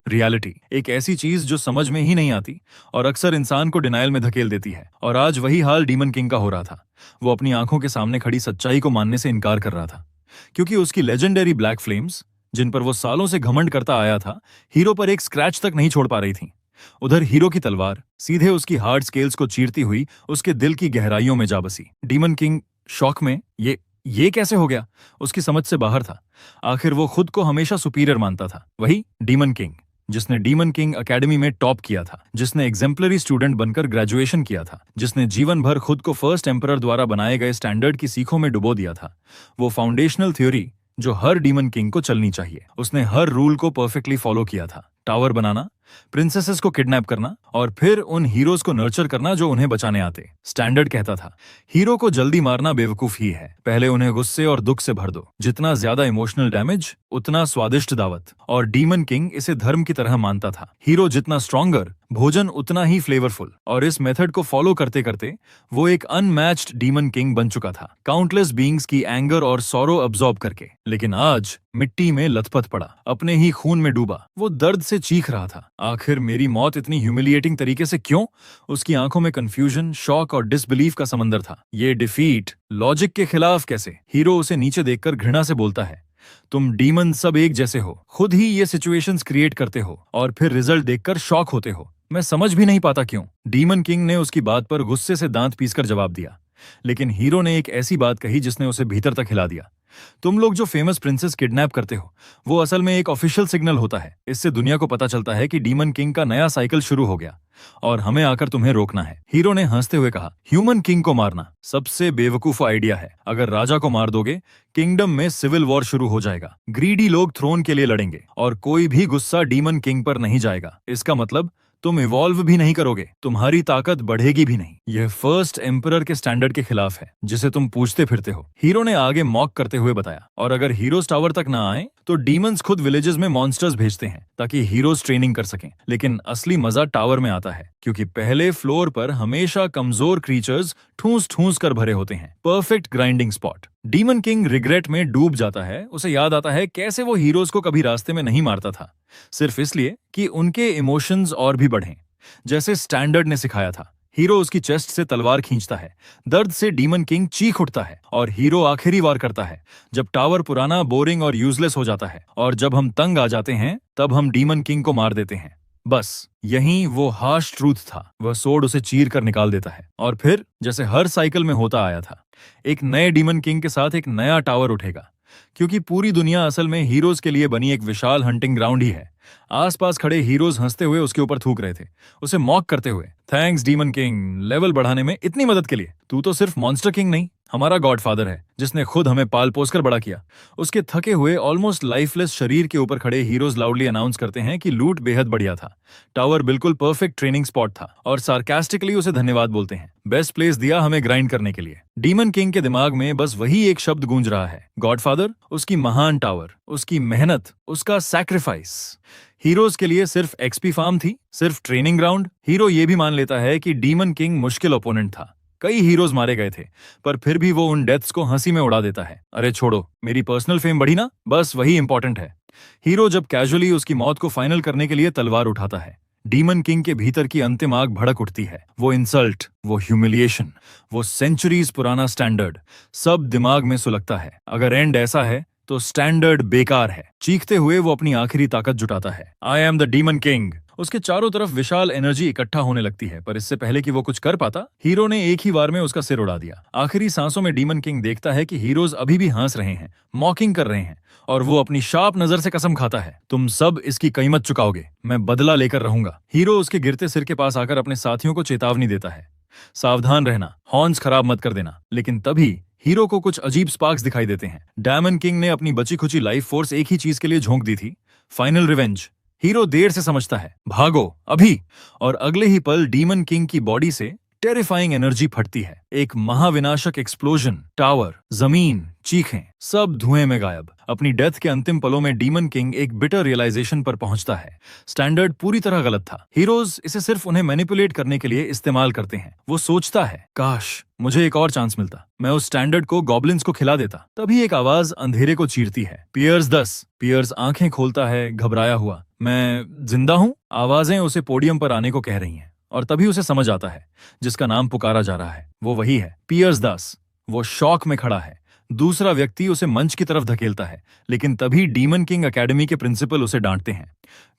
Reality एक ऐसी चीज जो समझ में ही नहीं आती और अक्सर इंसान को डिनायल में धकेल देती है। और आज वही हाल डीमन किंग का हो रहा था। वो अपनी आंखों के सामने खड़ी सच्चाई को मानने से इनकार कर रहा था, क्योंकि उसकी लेजेंडरी ब्लैक फ्लेम्स, जिन पर वो सालों से घमंड करता आया था, हीरो पर एक स्क्रैच तक नहीं छोड़ पा रही थी। उधर हीरो की तलवार सीधे उसकी हार्ड स्केल्स को चीरती हुई उसके दिल की गहराइयों में जा बसी। डीमन किंग शॉक में ये कैसे हो गया, उसकी समझ से बाहर था। आखिर वो खुद को हमेशा सुपीरियर मानता था, वही डीमन किंग जिसने डीमन किंग एकेडमी में टॉप किया था, जिसने एग्जेम्पलरी स्टूडेंट बनकर ग्रेजुएशन किया था, जिसने जीवन भर खुद को फर्स्ट एम्परर द्वारा बनाए गए स्टैंडर्ड की सीखों में डुबो दिया था। वो फाउंडेशनल थ्योरी जो हर डीमन किंग को चलनी चाहिए, उसने हर रूल को परफेक्टली फॉलो किया था। टावर बनाना, प्रिंसेसेस को किडनैप करना और फिर उन हीरोज को नर्चर करना जो उन्हें बचाने आते। स्टैंडर्ड कहता था, हीरो को जल्दी मारना बेवकूफी है, पहले उन्हें गुस्से और दुख से भर दो। जितना ज्यादा इमोशनल डैमेज उतना स्वादिष्ट दावत। और डीमन किंग इसे धर्म की तरह मानता था। हीरो जितना स्ट्रॉन्गर, भोजन उतना ही फ्लेवरफुल। और इस मेथड को फॉलो करते करते वो एक अनमैच्ड डीमन किंग बन चुका था, काउंटलेस बीइंग्स की एंगर और सॉरो अब्सॉर्ब करके। लेकिन आज मिट्टी में लथपथ पड़ा, अपने ही खून में डूबा, वो दर्द से चीख रहा था। आखिर मेरी मौत इतनी ह्यूमिलिएटिंग तरीके से क्यों? उसकी आंखों में कंफ्यूजन, शॉक और डिसबिलीफ का समंदर था। ये डिफीट लॉजिक के खिलाफ कैसे? हीरो उसे नीचे देखकर घृणा से बोलता है, तुम डीमन सब एक जैसे हो, खुद ही ये सिचुएशंस क्रिएट करते हो और फिर रिजल्ट देखकर शॉक होते हो। मैं समझ भी नहीं पाता क्यों। डीमन किंग ने उसकी बात पर गुस्से से दांत पीसकर जवाब दिया, लेकिन हीरो ने एक ऐसी बात कही जिसने उसे भीतर तक हिला दिया। तुम लोग जो फेमस प्रिंसेस किडनैप करते हो, वो असल में एक ऑफिशियल सिग्नल होता है। इससे दुनिया को पता चलता है कि डीमन किंग का नया साइकिल शुरू हो गया और हमें आकर तुम्हें रोकना है। हीरो ने हंसते हुए कहा, ह्यूमन किंग को मारना सबसे बेवकूफ आइडिया है। अगर राजा को मार दोगे, किंगडम में सिविल वॉर शुरू हो जाएगा। ग्रीडी लोग थ्रोन के लिए लड़ेंगे और कोई भी गुस्सा डीमन किंग पर नहीं जाएगा। इसका मतलब तुम इवॉल्व भी नहीं करोगे, तुम्हारी ताकत बढ़ेगी भी नहीं। यह फर्स्ट एम्परर के स्टैंडर्ड के खिलाफ है, जिसे तुम पूछते फिरते हो। हीरो ने आगे मॉक करते हुए बताया, और अगर हीरोज टावर तक ना आए तो डीमंस खुद विलेजेस में मॉन्स्टर्स भेजते हैं ताकि हीरोज ट्रेनिंग कर सकें। लेकिन असली मजा टावर में आता है, क्योंकि पहले फ्लोर पर हमेशा कमजोर क्रीचर्स ठूस ठूस कर भरे होते हैं। Perfect grinding spot. Demon king regret में डूब जाता है। उसे याद आता है कैसे वो हीरोज को कभी रास्ते में नहीं मारता था, सिर्फ इसलिए कि उनके इमोशंस और भी बढ़ें, जैसे स्टैंडर्ड ने सिखाया था। हीरो उसकी चेस्ट से तलवार खींचता है, दर्द से डीमन किंग चीख उठता है और हीरो आखिरी वार करता है जब टावर पुराना, बोरिंग और यूजलेस हो जाता है। और जब हम तंग आ जाते हैं तब हम डीमन किंग को मार देते हैं। बस यही वो हार्श ट्रूथ था। वह सोड उसे चीर कर निकाल देता है और फिर, जैसे हर साइकिल में होता आया था, एक नए डीमन किंग के साथ एक नया टावर उठेगा। क्योंकि पूरी दुनिया असल में हीरोज के लिए बनी एक विशाल हंटिंग ग्राउंड ही है। आसपास खड़े हीरोज हंसते हुए उसके ऊपर थूक रहे थे, उसे मॉक करते हुए। थैंक्स डीमन किंग, लेवल बढ़ाने में इतनी मदद के लिए। तू तो सिर्फ मॉन्स्टर किंग नहीं, हमारा गॉडफादर है, जिसने खुद हमें पाल पोस कर बड़ा किया। उसके थके हुए, ऑलमोस्ट लाइफलेस शरीर के ऊपर खड़े हीरोज लाउडली अनाउंस करते हैं कि लूट बेहद बढ़िया था, टावर बिल्कुल परफेक्ट ट्रेनिंग स्पॉट था, और सार्कास्टिकली उसे धन्यवाद बोलते हैं, बेस्ट प्लेस दिया हमें ग्राइंड करने के लिए। डीमन किंग के दिमाग में बस वही एक शब्द गूंज रहा है, गॉडफादर, उसकी महान टावर, उसकी मेहनत, उसका सैक्रिफाइस। हीरोज के लिए सिर्फ एक्सपी फार्म थी, सिर्फ ट्रेनिंग ग्राउंड। हीरो ये भी मान लेता है कि डीमन किंग मुश्किल ओपोनेंट था, कई हीरोज मारे गए थे, पर फिर भी वो उन डेथ्स को हंसी में उड़ा देता है। अरे छोड़ो, मेरी पर्सनल फेम बढ़ी ना, बस वही इंपॉर्टेंट है। हीरो जब कैजुअली उसकी मौत को फाइनल करने के लिए तलवार उठाता है, डीमन किंग के भीतर की अंतिम आग भड़क उठती है। वो इंसल्ट, वो ह्यूमिलिएशन, वो सेंचुरीज पुराना स्टैंडर्ड, सब दिमाग में सुलगता है। अगर एंड ऐसा है तो स्टैंडर्ड बेकार है। चीखते हुए वो अपनी आखिरी ताकत जुटाता है, आई एम द डीमन किंग। उसके चारों तरफ विशाल एनर्जी इकट्ठा होने लगती है, पर इससे पहले कि वो कुछ कर पाता, हीरो ने एक ही वार में उसका सिर उड़ा दिया। आखिरी सांसों में डीमन किंग देखता है कि हीरोज अभी भी हंस रहे हैं, मॉकिंग कर रहे हैं, और वो अपनी शार्प नजर से कसम खाता है, तुम सब इसकी कीमत चुकाओगे, मैं बदला लेकर रहूंगा। हीरो उसके गिरते सिर के पास आकर अपने साथियों को चेतावनी देता है, सावधान रहना, हॉर्न्स खराब मत कर देना। लेकिन तभी हीरो को कुछ अजीब स्पार्क्स दिखाई देते हैं। डायमंड किंग ने अपनी बची खुची लाइफ फोर्स एक ही चीज के लिए झोंक दी थी, फाइनल रिवेंज। हीरो देर से समझता है, भागो अभी। और अगले ही पल डीमन किंग की बॉडी से टेरिफाइंग एनर्जी फटती है, एक महाविनाशक एक्सप्लोजन, टावर, जमीन, चीखें, सब धुएं में गायब। अपनी डेथ के अंतिम पलों में डीमन किंग एक बिटर रियलाइजेशन पर पहुंचता है। स्टैंडर्ड पूरी तरह गलत था। हीरोज इसे सिर्फ उन्हें मैनिपुलेट करने के लिए इस्तेमाल करते हैं। वो सोचता है, काश मुझे एक और चांस मिलता, मैं उस स्टैंडर्ड को गॉब्लिन्स को खिला देता। तभी एक आवाज अंधेरे को चीरती है, पियर्स 10। पियर्स आंखें खोलता है, घबराया हुआ। मैं जिंदा हूं? आवाजें उसे पोडियम पर आने को कह रही हैं और तभी उसे समझ आता है जिसका नाम पुकारा जा रहा है वो वही है, पियर्स 10। वो शॉक में खड़ा है। दूसरा व्यक्ति उसे मंच की तरफ धकेलता है, लेकिन तभी डीमन किंग एकेडमी के प्रिंसिपल उसे डांटते हैं।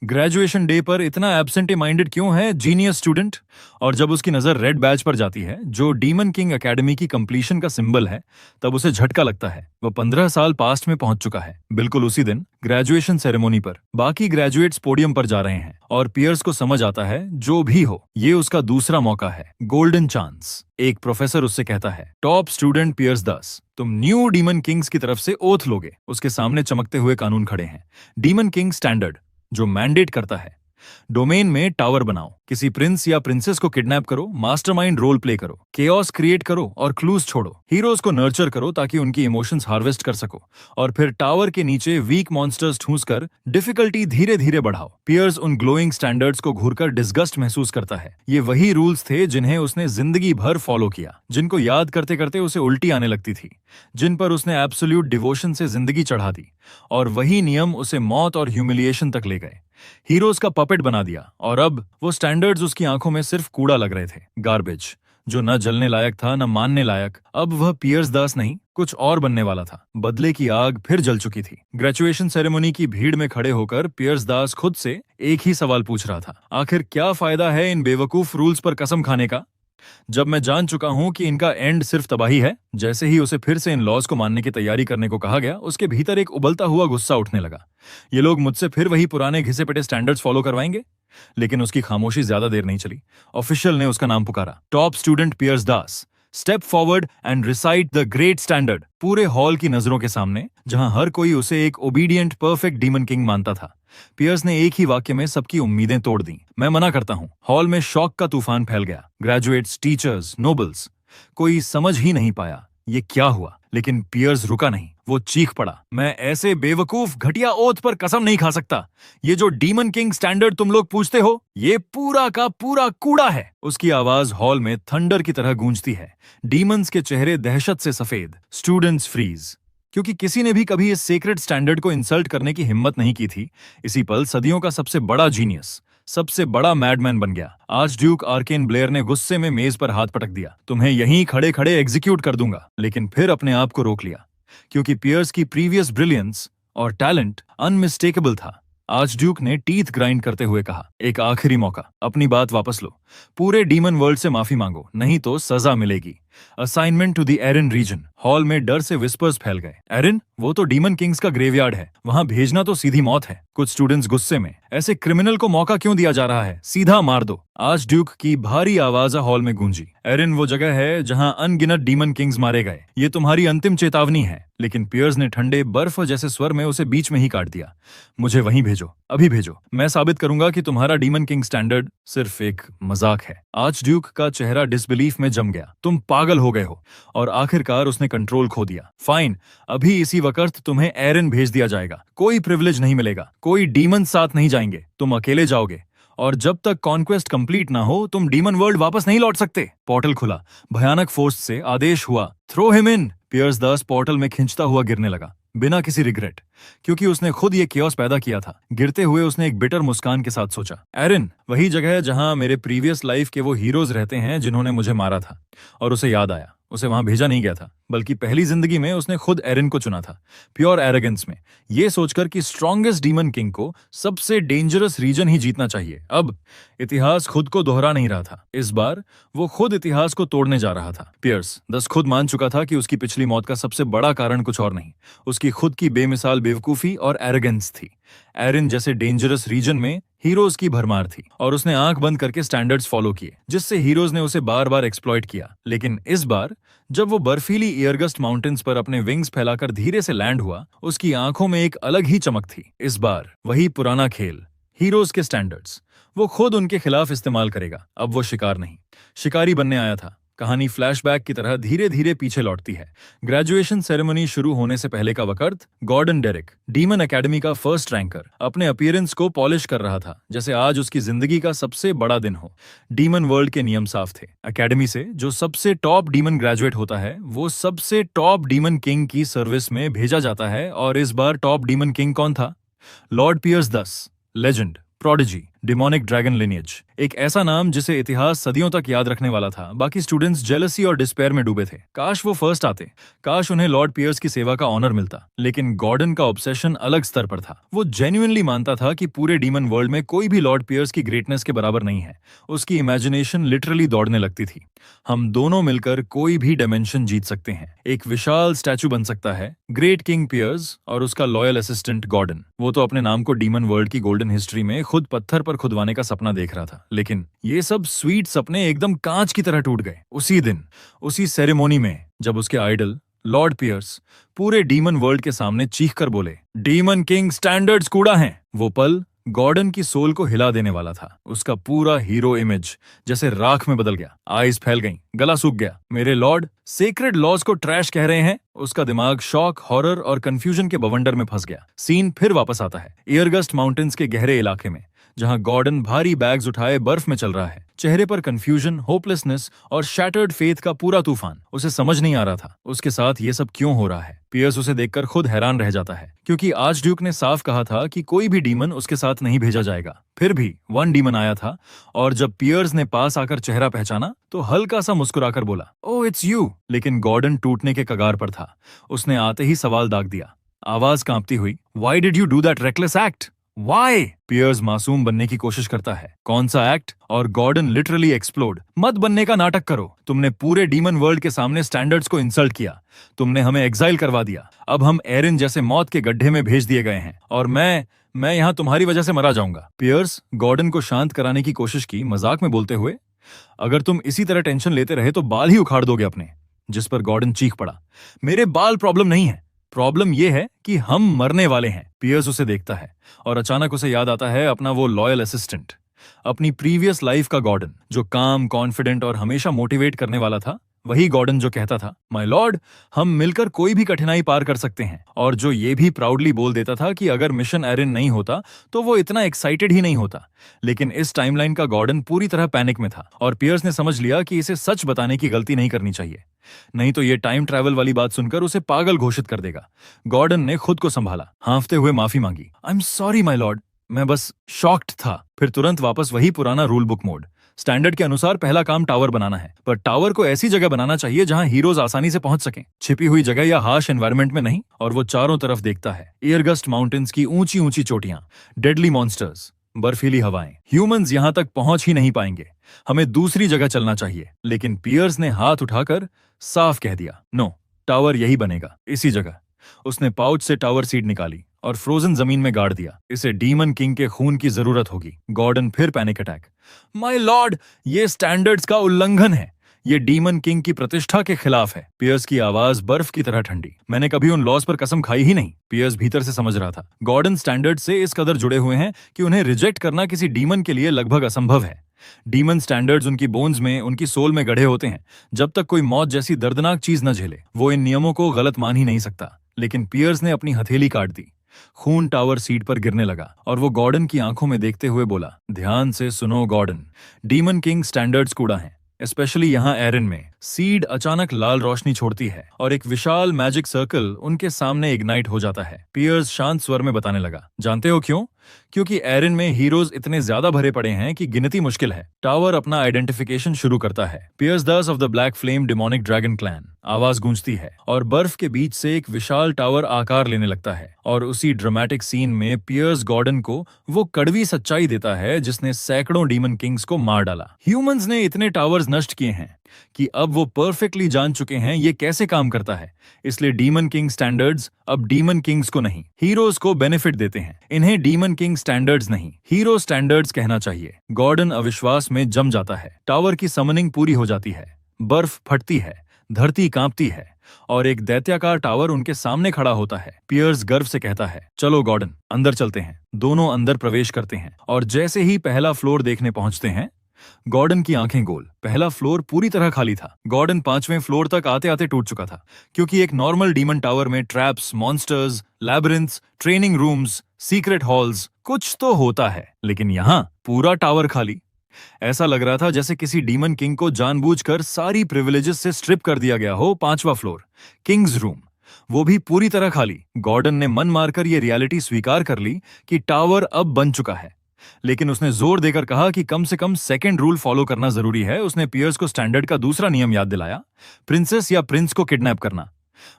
ग्रेजुएशन डे पर इतना एब्सेंटी माइंडेड क्यों है जीनियस स्टूडेंट? और जब उसकी नजर रेड बैच पर जाती है जो डीमन किंग एकेडमी की कंप्लीशन का सिंबल है, तब उसे झटका लगता है। वह 15 साल पास्ट में पहुंच चुका है। बिल्कुल उसी दिन ग्रेजुएशन सेरेमनी पर बाकी ग्रेजुएट्स पोडियम पर जा रहे हैं और पियर्स को समझ आता है जो भी हो ये उसका दूसरा मौका है, गोल्डन चांस। एक प्रोफेसर उससे कहता है, टॉप स्टूडेंट पियर्स 10, तुम न्यू डीमन किंग्स की तरफ से ओथ लोगे। उसके सामने चमकते हुए कानून खड़े हैं। डीमन किंग स्टैंडर्ड जो मैंडेट करता है, डोमेन में टावर बनाओ, किसी प्रिंस या प्रिंसेस को किडनैप करो, मास्टरमाइंड रोल प्ले करो, केओस क्रिएट करो और क्लूज छोड़ो। हीरोज को नर्चर करो ताकि उनकी इमोशंस हार्वेस्ट कर सको और फिर टावर के नीचे वीक मॉन्स्टर्स ठूंस कर डिफिकल्टी धीरे धीरे बढ़ाओ। पियर्स उन ग्लोइंग स्टैंडर्ड्स को घूरकर डिस्गस्ट महसूस करता है। ये वही रूल्स थे जिन्हें उसने जिंदगी भर फॉलो किया, जिनको याद करते करते उसे उल्टी आने लगती थी, जिन पर उसने एब्सोल्यूट डिवोशन से जिंदगी चढ़ा दी, और वही नियम उसे मौत और ह्यूमिलिएशन तक ले गए। हीरोज का पपेट बना दिया और अब वो स्टैंडर्ड्स उसकी आंखों में सिर्फ कूड़ा लग रहे थे, गार्बेज, जो न जलने लायक था न मानने लायक। अब वह पियर्स 10 नहीं, कुछ और बनने वाला था। बदले की आग फिर जल चुकी थी। ग्रेजुएशन सेरेमनी की भीड़ में खड़े होकर पियर्स 10 खुद से एक ही सवाल पूछ रहा था, आखिर क्या फायदा है इन बेवकूफ रूल्स पर कसम खाने का, जब मैं जान चुका हूं कि इनका एंड सिर्फ तबाही है। जैसे ही उसे फिर से इन लॉज को मानने की तैयारी करने को कहा गया, उसके भीतर एक उबलता हुआ गुस्सा उठने लगा। ये लोग मुझसे फिर वही पुराने घिसे पिटे स्टैंडर्ड्स फॉलो करवाएंगे। लेकिन उसकी खामोशी ज्यादा देर नहीं चली। ऑफिशियल ने उसका नाम पुकारा, top student Pierce 10, step forward and recite the great standard. पूरे हॉल की नजरों के सामने, जहां हर कोई उसे एक ओबीडियंट परफेक्ट डीमन किंग मानता था, पियर्स ने एक ही वाक्य में सबकी उम्मीदें तोड़ दी, मैं मना करता हूं। हॉल में शॉक का तूफान फैल गया। ग्रेजुएट्स, टीचर्स, नोबल्स, कोई समझ ही नहीं पाया ये क्या हुआ। लेकिन पियर्स रुका नहीं, वो चीख पड़ा, मैं ऐसे बेवकूफ घटिया ओथ पर कसम नहीं खा सकता। ये जो डीमन किंग स्टैंडर्ड तुम लोग पूछते हो, ये पूरा का पूरा कूड़ा है। उसकी आवाज हॉल में थंडर की तरह गूंजती है। डीमंस के चेहरे दहशत से सफेद। स्टूडेंट्स फ्रीज, क्योंकि किसी ने भी कभी इस सेक्रेट स्टैंडर्ड को इंसल्ट करने की हिम्मत नहीं की थी। इसी पल सदियों का सबसे बड़ा जीनियस, सबसे बड़ा मैडमैन बन गया। आज ड्यूक आर्केन ब्लेयर ने गुस्से में मेज पर हाथ पटक दिया, तुम्हें यहीं खड़े खड़े एग्जीक्यूट कर दूंगा। लेकिन फिर अपने आप को रोक लिया, क्योंकि पियर्स की प्रीवियस ब्रिलियंस और टैलेंट अनमिस्टेकेबल था। आज ड्यूक ने टीथ ग्राइंड करते हुए कहा, एक आखिरी मौका, अपनी बात वापस लो। पूरे डीमन वर्ल्ड से माफी मांगो, नहीं तो सजा मिलेगी। Assignment to the Erin region. Hall में डर से विस्पर्स फैल गए। एरिन, वो तो डीमन किंग्स का ग्रेवयार्ड है, वहां भेजना तो सीधी मौत है। कुछ स्टूडेंट्स गुस्से में, ऐसे क्रिमिनल को मौका क्यों दिया जा रहा है, सीधा मार दो। आज ड्यूक की भारी आवाज हॉल में गूंजी, एरिन वो जगह है जहां अनगिनत डीमन किंग्स मारे गए, ये तुम्हारी अंतिम चेतावनी है। लेकिन पियर्स ने ठंडे बर्फ जैसे स्वर में उसे बीच में ही काट दिया, मुझे वहीं भेजो, अभी भेजो। मैं साबित करूंगा कि तुम्हारा डीमन किंग स्टैंडर्ड सिर्फ एक मजाक है। आज ड्यूक का चेहरा डिसबिलीफ में जम गया, तुम पागल हो गए हो। और आखिरकार उसने कंट्रोल खो दिया। फाइन, अभी इसी वक्त तुम्हें एरिन भेज दिया जाएगा। कोई प्रिविलेज नहीं मिलेगा, कोई डीमन साथ नहीं जाएंगे, तुम अकेले जाओगे। और जब तक कॉन्क्वेस्ट कंप्लीट ना हो, तुम डीमन वर्ल्ड वापस नहीं लौट सकते। पोर्टल खुला, भयानक फोर्स से आदेश हुआ, throw him in. Pierce 10 portal में खिंचता हुआ गिरने लगा, बिना किसी रिग्रेट, क्योंकि उसने खुद ये कियोस पैदा किया था। गिरते हुए उसने एक बिटर मुस्कान के साथ सोचा, एरिन, वही जगह है जहां मेरे प्रीवियस लाइफ के वो हीरोज रहते हैं जिन्होंने मुझे मारा था। और उसे याद आया, उसे वहां भेजा नहीं गया था, बल्कि पहली जिंदगी में उसने खुद एरिन को चुना था, प्योर एरोगेंस में, ये सोचकर कि स्ट्रॉन्गेस्ट डीमन किंग को सबसे डेंजरस रीजन ही जीतना चाहिए। अब इतिहास खुद को दोहरा नहीं रहा था, इस बार वो खुद इतिहास को तोड़ने जा रहा था। पियर्स 10 खुद मान चुका था कि उसकी पिछली मौत का सबसे बड़ा कारण कुछ और नहीं, उसकी खुद की बेमिसाल बेवकूफी और एरोगेंस थी। एरिन जैसे डेंजरस रीजन में हीरोज की भरमार थी, और उसने आंख बंद करके स्टैंडर्ड्स फॉलो किए, जिससे हीरोज ने उसे बार बार एक्सप्लॉइट किया। लेकिन इस बार जब वो बर्फीली एयरगस्ट माउंटेन्स पर अपने विंग्स फैलाकर धीरे से लैंड हुआ, उसकी आंखों में एक अलग ही चमक थी। इस बार वही पुराना खेल, हीरोज के स्टैंडर्ड्स वो खुद उनके खिलाफ इस्तेमाल करेगा। अब वो शिकार नहीं, शिकारी बनने आया था। कहानी फ्लैशबैक की तरह धीरे धीरे पीछे लौटती है। ग्रेजुएशन सेरेमनी शुरू होने से पहले का वक्त, गॉर्डन डेरिक, डीमन एकेडमी का फर्स्ट रैंकर, अपने अपीयरेंस को पॉलिश कर रहा था जैसे आज उसकी जिंदगी का सबसे बड़ा दिन हो। डीमन वर्ल्ड के नियम साफ थे। एकेडमी से जो सबसे टॉप डीमन ग्रेजुएट होता है वो सबसे टॉप डीमन किंग की सर्विस में भेजा जाता है। और इस बार टॉप डीमन किंग कौन था? Lord Pierce 10, legend, prodigy, demonic dragon lineage. एक ऐसा नाम जिसे इतिहास सदियों तक याद रखने वाला था। बाकी स्टूडेंट्स जेलसी और डिस्पेयर में डूबे थे। काश वो फर्स्ट आते, काश उन्हें लॉर्ड पियर्स की सेवा का ऑनर मिलता। लेकिन गॉर्डन का ऑब्सेशन अलग स्तर पर था। वो जेन्युइनली मानता था कि पूरे डीमन वर्ल्ड में कोई भी लॉर्ड पियर्स की ग्रेटनेस के बराबर नहीं है। उसकी इमेजिनेशन लिटरली दौड़ने लगती थी। हम दोनों मिलकर कोई भी डायमेंशन जीत सकते हैं। एक विशाल स्टैचू बन सकता है ग्रेट किंग पियर्स और उसका लॉयल असिस्टेंट गॉर्डन। वो तो अपने नाम को डीमन वर्ल्ड की गोल्डन हिस्ट्री में खुद पत्थर पर खुदवाने का सपना देख रहा था। लेकिन ये सब स्वीट सपने एकदम कांच की तरह टूट गए उसी दिन, उसी सेरेमोनी में, जब उसके आइडल लॉर्ड पियर्स पूरे डीमन वर्ल्ड के सामने चीख कर बोले, डीमन किंग स्टैंडर्ड्स कूड़ा हैं। वो पल गॉर्डन की सोल को हिला देने वाला था। उसका पूरा हीरो इमेज जैसे राख में बदल गया। आईज फैल गईं, गला सूख गया। मेरे लॉर्ड सेक्रेड लॉज को ट्रैश कह रहे हैं? उसका दिमाग शॉक, हॉरर और कंफ्यूजन के बवंडर में फंस गया। सीन फिर वापस आता है एयरगस्ट माउंटेन्स के गहरे इलाके में, जहां गॉर्डन भारी बैग्स उठाए बर्फ में चल रहा है। चेहरे पर कंफ्यूजन, होपलेसनेस और शैटर्ड फेथ का पूरा तूफान। उसे समझ नहीं आ रहा था उसके साथ ये सब क्यों हो रहा है। पियर्स उसे देखकर खुद हैरान रह जाता है, क्योंकि आर्च ड्यूक ने साफ कहा था कि कोई भी डीमन उसके साथ नहीं भेजा जाएगा। फिर भी वन डीमन आया था, और जब पियर्स ने पास आकर चेहरा पहचाना तो हल्का सा मुस्कुराकर बोला, ओह इट्स यू। लेकिन गॉर्डन टूटने के कगार पर था। उसने आते ही सवाल दाग दिया, आवाज कांपती हुई, why did you do that reckless act? Why? Pierce मासूम बनने की कोशिश करता है। कौन सा एक्ट? और गॉर्डन लिटरली एक्सप्लोड। मत बनने का नाटक करो। तुमने पूरे डीमन वर्ल्ड के सामने स्टैंडर्ड्स को इंसल्ट किया। तुमने हमें एग्जाइल करवा दिया। अब हम एरिन जैसे मौत के गड्ढे में भेज दिए गए हैं, और मैं यहाँ तुम्हारी वजह से मरा जाऊंगा। पियर्स गॉर्डन को शांत कराने की कोशिश की, मजाक में बोलते हुए, अगर तुम इसी तरह टेंशन लेते रहे तो बाल ही उखाड़ दोगे अपने। जिस पर गॉर्डन चीख पड़ा, मेरे बाल प्रॉब्लम नहीं है, प्रॉब्लम यह है कि हम मरने वाले हैं। पियर्स उसे देखता है और अचानक उसे याद आता है अपना वो लॉयल असिस्टेंट, अपनी प्रीवियस लाइफ का गॉर्डन, जो काम, कॉन्फिडेंट और हमेशा मोटिवेट करने वाला था। वही गॉर्डन जो कहता था, माय लॉर्ड, हम मिलकर कोई भी कठिनाई पार कर सकते हैं। और जो ये भी प्राउडली बोल देता था कि अगर मिशन एरिन नहीं होता तो वो इतना एक्साइटेड ही नहीं होता। लेकिन इस टाइमलाइन का गॉर्डन पूरी तरह पैनिक में था, और पियर्स ने समझ लिया कि इसे सच बताने की गलती नहीं करनी चाहिए, नहीं तो ये टाइम ट्रैवल वाली बात सुनकर उसे पागल घोषित कर देगा। गॉर्डन ने खुद को संभाला, हांफते हुए माफी मांगी, I am sorry my Lord, मैं बस शॉक्ड था। फिर तुरंत वापस वही पुराना रूल बुक मोड। स्टैंडर्ड के अनुसार पहला काम टावर बनाना है, पर टावर को ऐसी जगह बनाना चाहिए जहां हीरोज आसानी से पहुंच सकें, छिपी हुई जगह या हार्श एनवायरनमेंट में नहीं। और वो चारों तरफ देखता है, एयरगस्ट माउंटेन्स की ऊंची ऊंची चोटियां, डेडली मॉन्स्टर्स, बर्फीली हवाएं। ह्यूमंस यहां तक पहुंच ही नहीं पाएंगे, हमें दूसरी जगह चलना चाहिए। लेकिन पियर्स ने हाथ उठाकर साफ कह दिया, नो, टावर यही बनेगा, इसी जगह। उसने पाउच से टावर सीड निकाली और फ्रोजन जमीन में गाड़ दिया। इसे डीमन किंग के खून की जरूरत होगी। गॉर्डन फिर पैनिक अटैक, माय लॉर्ड, ये स्टैंडर्ड्स का उल्लंघन है, ये डीमन किंग की प्रतिष्ठा के खिलाफ है। पियर्स की आवाज बर्फ की तरह ठंडी, मैंने कभी उन लॉज पर कसम खाई ही नहीं। पियर्स भीतर से समझ रहा था, गॉर्डन स्टैंडर्ड से इस कदर जुड़े हुए हैं कि उन्हें रिजेक्ट करना किसी डीमन के लिए लगभग असंभव है। डीमन स्टैंडर्ड्स उनकी बोन्स में, उनकी सोल में गढ़े होते हैं। जब तक कोई मौत जैसी दर्दनाक चीज न झेले, वो इन नियमों को गलत मान ही नहीं सकता। लेकिन पियर्स ने अपनी हथेली काट दी। खून टावर सीट पर गिरने लगा, और वो गॉर्डन की आंखों में देखते हुए बोला, ध्यान से सुनो गॉर्डन, डीमन किंग स्टैंडर्ड्स कूड़ा है, स्पेशली यहाँ एरिन में। सीड अचानक लाल रोशनी छोड़ती है और एक विशाल मैजिक सर्कल उनके सामने इग्नाइट हो जाता है। पियर्स शांत स्वर में बताने लगा, जानते हो क्यों? क्योंकि एरिन में हीरोज इतने ज्यादा भरे पड़े हैं कि गिनती मुश्किल है। टावर अपना आइडेंटिफिकेशन शुरू करता है, Pierce 10 of the black flame demonic dragon clan. आवाज गूंजती है और बर्फ के बीच से एक विशाल टावर आकार लेने लगता है। और उसी ड्रामेटिक सीन में पियर्स गॉर्डन को वो कड़वी सच्चाई देता है जिसने सैकड़ों डीमन किंग्स को मार डाला। ह्यूमंस ने इतने टावर्स नष्ट किए हैं कि अब वो परफेक्टली जान चुके हैं ये कैसे काम करता है। इसलिए डीमन किंग स्टैंडर्ड्स अब डीमन किंग्स को नहीं, हीरोज को बेनिफिट देते हैं। इन्हें डीमन किंग स्टैंडर्ड्स नहीं, हीरो स्टैंडर्ड्स कहना चाहिए। गॉर्डन अविश्वास में जम जाता है। टावर की समनिंग पूरी हो जाती है, बर्फ फटती है, धरती कांपती है, और एक दैत्याकार टावर उनके सामने खड़ा होता है। पियर्स गर्व से कहता है, चलो गॉर्डन, अंदर चलते हैं। दोनों अंदर प्रवेश करते हैं और जैसे ही पहला फ्लोर देखने पहुंचते हैं, गॉर्डन की आंखें गोल। पहला फ्लोर पूरी तरह खाली था। गॉर्डन 5वें फ्लोर तक आते आते टूट चुका था, क्योंकि एक नॉर्मल डीमन टावर में traps, monsters, labyrinths, training rooms, secret halls, कुछ तो होता है, लेकिन यहाँ पूरा टावर खाली। ऐसा लग रहा था जैसे किसी डीमन किंग को जानबूझकर सारी प्रिविलेजेस से स्ट्रिप कर दिया गया हो। 5वां फ्लोर, किंग्स रूम, वो भी पूरी तरह खाली। गॉर्डन ने मन मारकर ये रियलिटी स्वीकार कर ली कि टावर अब बन चुका है, लेकिन उसने जोर देकर कहा कि कम से कम सेकंड रूल फॉलो करना जरूरी है। उसने पियर्स को स्टैंडर्ड का दूसरा नियम याद दिलाया, प्रिंसेस या प्रिंस को किडनैप करना,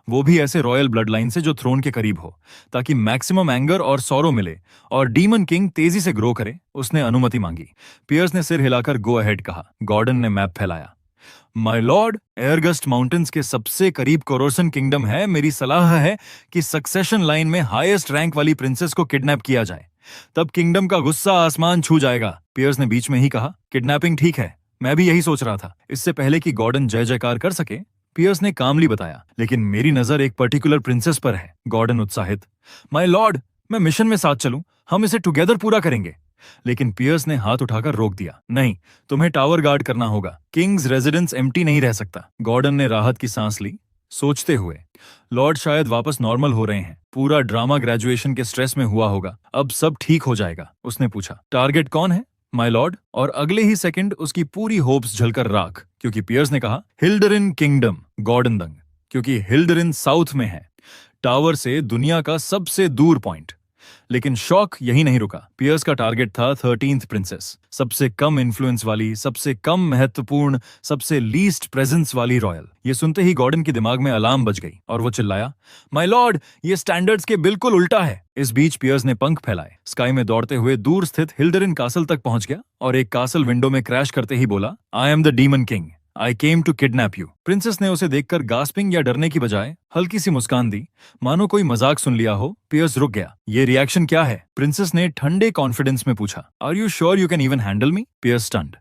वो भी ऐसे रॉयल ब्लड लाइन से जो थ्रोन के करीब हो, ताकि मैक्सिमम एंगर और सॉरो मिले और डीमन किंग तेजी से ग्रो करे। उसने अनुमति मांगी। पियर्स ने सिर हिलाकर गो अहेड कहा। गॉर्डन ने मैप फैलाया। माय लॉर्ड, एयरगस्ट माउंटेन्स के सबसे करीब कोरोसन किंगडम है। मेरी सलाह है कि सक्सेशन लाइन में हाईएस्ट रैंक वाली प्रिंसेस को किडनैप किया जाए, तब किंगडम का गुस्सा आसमान छू जाएगा। पियर्स ने बीच में ही कहा, किडनैपिंग ठीक है, मैं भी यही सोच रहा था। इससे पहले कि गॉर्डन जय जयकार कर सके, पियर्स ने कामली बताया, लेकिन मेरी नजर एक पर्टिकुलर प्रिंसेस पर है। गॉर्डन उत्साहित, माय लॉर्ड, मैं मिशन में साथ चलूं, हम इसे टुगेदर पूरा करेंगे। लेकिन पियर्स ने हाथ उठाकर रोक दिया। नहीं, तुम्हें टावर गार्ड करना होगा। किंग्स रेजिडेंस एम्प्टी नहीं रह सकता। गॉर्डन ने राहत की सांस ली, सोचते हुए, लॉर्ड शायद वापस नॉर्मल हो रहे हैं। पूरा ड्रामा ग्रेजुएशन के स्ट्रेस में हुआ होगा, अब सब ठीक हो जाएगा। उसने पूछा, टारगेट कौन है माय लॉर्ड? और अगले ही सेकंड उसकी पूरी होप्स झलकर राख, क्योंकि पियर्स ने कहा, हिल्डरिन किंगडम, गॉर्डनदंग, क्योंकि हिल्डरिन साउथ में है, टावर से दुनिया का सबसे दूर पॉइंट। लेकिन शौक यही नहीं रुका। पियर्स का टारगेट था 13th प्रिंसेस, सबसे कम इन्फ्लुएंस वाली, सबसे कम महत्वपूर्ण, सबसे लीस्ट प्रेजेंस वाली रॉयल। ये सुनते ही गॉर्डन के दिमाग में अलार्म बज गई और वो चिल्लाया, माय लॉर्ड, ये स्टैंडर्ड्स के बिल्कुल उल्टा है। इस बीच पियर्स ने पंख फैलाए, स्काई में दौड़ते हुए दूर स्थित हिल्डरिन कासल तक पहुंच गया और एक कासल विंडो में क्रैश करते ही बोला, I am the demon king, I came to kidnap you. Princess ने उसे देखकर गास्पिंग या डरने की बजाय हल्की सी मुस्कान दी, मानो कोई मजाक सुन लिया हो। पियर्स रुक गया। ये रिएक्शन क्या है? प्रिंसेस ने ठंडे कॉन्फिडेंस में पूछा। Are you sure you can even handle me? Pierce stunned.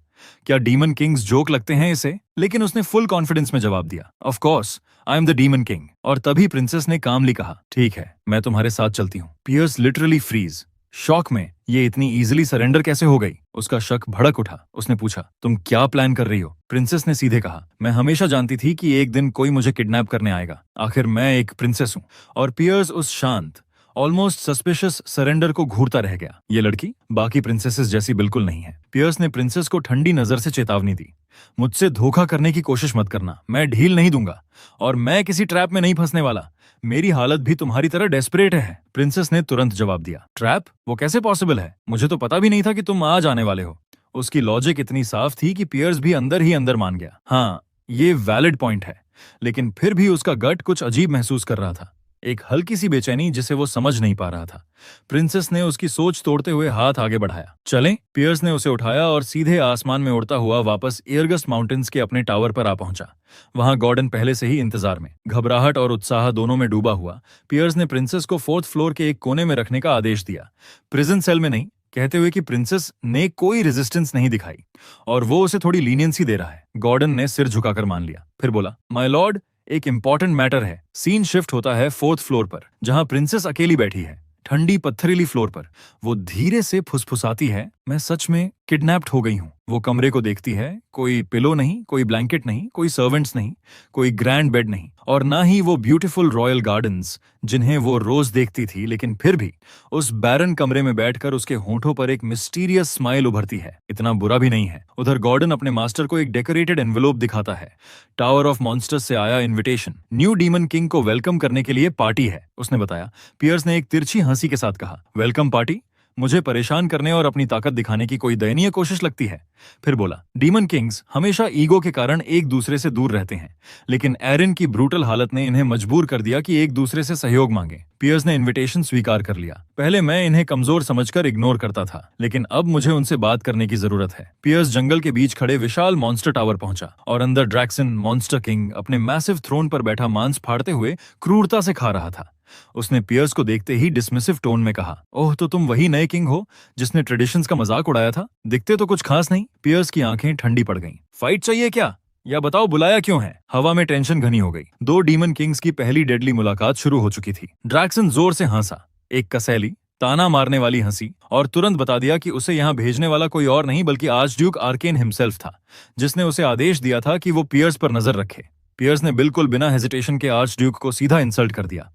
क्या डीमन किंग्स जोक लगते हैं इसे? लेकिन उसने फुल कॉन्फिडेंस में जवाब दिया, of course, I am the demon king. और तभी प्रिंसेस ने कामली कहा, ठीक है, मैं तुम्हारे साथ चलती हूँ। पियर्स लिटरली फ्रीज, शॉक में, ये इतनी इजीली सरेंडर कैसे हो गई? उसका शक भड़क उठा। उसने पूछा, तुम क्या प्लान कर रही हो? प्रिंसेस ने सीधे कहा, मैं हमेशा जानती थी कि एक दिन कोई मुझे किडनैप करने आएगा। आखिर मैं एक प्रिंसेस हूँ। और पियर्स उस शांत, ऑलमोस्ट सस्पिशियस सरेंडर को घूरता रह गया। ये लड़की बाकी प्रिंसेसेस जैसी बिल्कुल नहीं है। पियर्स ने प्रिंसेस को ठंडी नजर से चेतावनी दी, मुझसे धोखा करने की कोशिश मत करना, मैं ढील नहीं दूंगा और मैं किसी ट्रैप में नहीं फंसने वाला। मेरी हालत भी तुम्हारी तरह डेस्परेट है। प्रिंसेस ने तुरंत जवाब दिया, ट्रैप? वो कैसे पॉसिबल है? मुझे तो पता भी नहीं था कि तुम आज आने वाले हो। उसकी लॉजिक इतनी साफ थी कि पियर्स भी अंदर ही अंदर मान गया। हाँ, ये वैलिड पॉइंट है, लेकिन फिर भी उसका गट कुछ अजीब महसूस कर रहा था, एक हल्की सी बेचैनी जिसे वो समझ नहीं पा रहा था। प्रिंसेस ने उसकी सोच तोड़ते हुए हाथ आगे बढ़ाया। चलें? पियर्स ने उसे उठाया और सीधे आसमान में उड़ता हुआ वापस एयरगस्ट माउंटेन्स के अपने टावर पर आ पहुंचा। वहां गॉर्डन पहले से ही इंतजार में, घबराहट और उत्साह दोनों में डूबा हुआ। पियर्स ने प्रिंसेस को 4th फ्लोर के एक कोने में रखने का आदेश दिया, प्रिजन सेल में नहीं, कहते हुए कि प्रिंसेस ने कोई रेजिस्टेंस नहीं दिखाई और वो उसे थोड़ी लीनियंसी दे रहा है। गॉर्डन ने सिर झुकाकर मान लिया, फिर बोला, माय लॉर्ड, एक इंपॉर्टेंट मैटर है। सीन शिफ्ट होता है 4th फ्लोर पर, जहां प्रिंसेस अकेली बैठी है, ठंडी पत्थरीली फ्लोर पर। वो धीरे से फुसफुसाती है, मैं सच में किडनैप्ड हो गई हूँ। वो कमरे को देखती है, कोई पिलो नहीं, कोई ब्लैंकेट नहीं, कोई सर्वेंट्स नहीं, कोई ग्रैंड बेड नहीं, और ना ही वो ब्यूटीफुल रॉयल गार्डन्स जिन्हें वो रोज देखती थी। लेकिन फिर भी उस बैरन कमरे में बैठकर उसके होंठों पर एक मिस्टीरियस स्माइल उभरती है। इतना बुरा भी नहीं है। उधर गॉर्डन अपने मास्टर को एक डेकोरेटेड एनवेलोप दिखाता है। टावर ऑफ मॉन्स्टर्स से आया इन्विटेशन, न्यू डीमन किंग को वेलकम करने के लिए पार्टी है, उसने बताया। पियर्स ने एक तिरछी हंसी के साथ कहा, वेलकम पार्टी? मुझे परेशान करने और अपनी ताकत दिखाने की कोई दयनीय कोशिश लगती है। फिर बोला, डीमन किंग्स हमेशा ईगो के कारण एक दूसरे से दूर रहते हैं, लेकिन एरिन की ब्रूटल हालत ने इन्हें मजबूर कर दिया कि एक दूसरे से सहयोग मांगे। पियर्स ने इनविटेशन स्वीकार कर लिया। पहले मैं इन्हें कमजोर समझकर इग्नोर करता था, लेकिन अब मुझे उनसे बात करने की जरूरत है। पियर्स जंगल के बीच खड़े विशाल मॉन्स्टर टावर पहुंचा और अंदर ड्रैक्सन मॉन्स्टर किंग अपने मैसिव थ्रोन पर बैठा मांस फाड़ते हुए क्रूरता से खा रहा था। उसने पियर्स को देखते ही डिसमिसिव टोन में कहा, ओह, तो तुम वही नए किंग हो जिसने ट्रेडिशंस का मजाक उड़ाया था? दिखते तो कुछ खास नहीं। पियर्स की आंखें ठंडी पड़ गईं। फाइट चाहिए क्या? या बताओ बुलाया क्यों है? हवा में टेंशन घनी हो गई। दो डीमन किंग्स की पहली डेडली मुलाकात शुरू हो चुकी थी। ड्रैक्सन जोर से हंसा, एक कसैली ताना मारने वाली हंसी, और तुरंत बता दिया कि उसे यहाँ भेजने वाला कोई और नहीं बल्कि आर्चड्यूक आर्केन हिमसेल्फ था, जिसने उसे आदेश दिया था कि वो पियर्स पर नजर रखे। पियर्स ने बिल्कुल बिना हेजिटेशन के आर्चड्यूक को सीधा इंसल्ट कर दिया।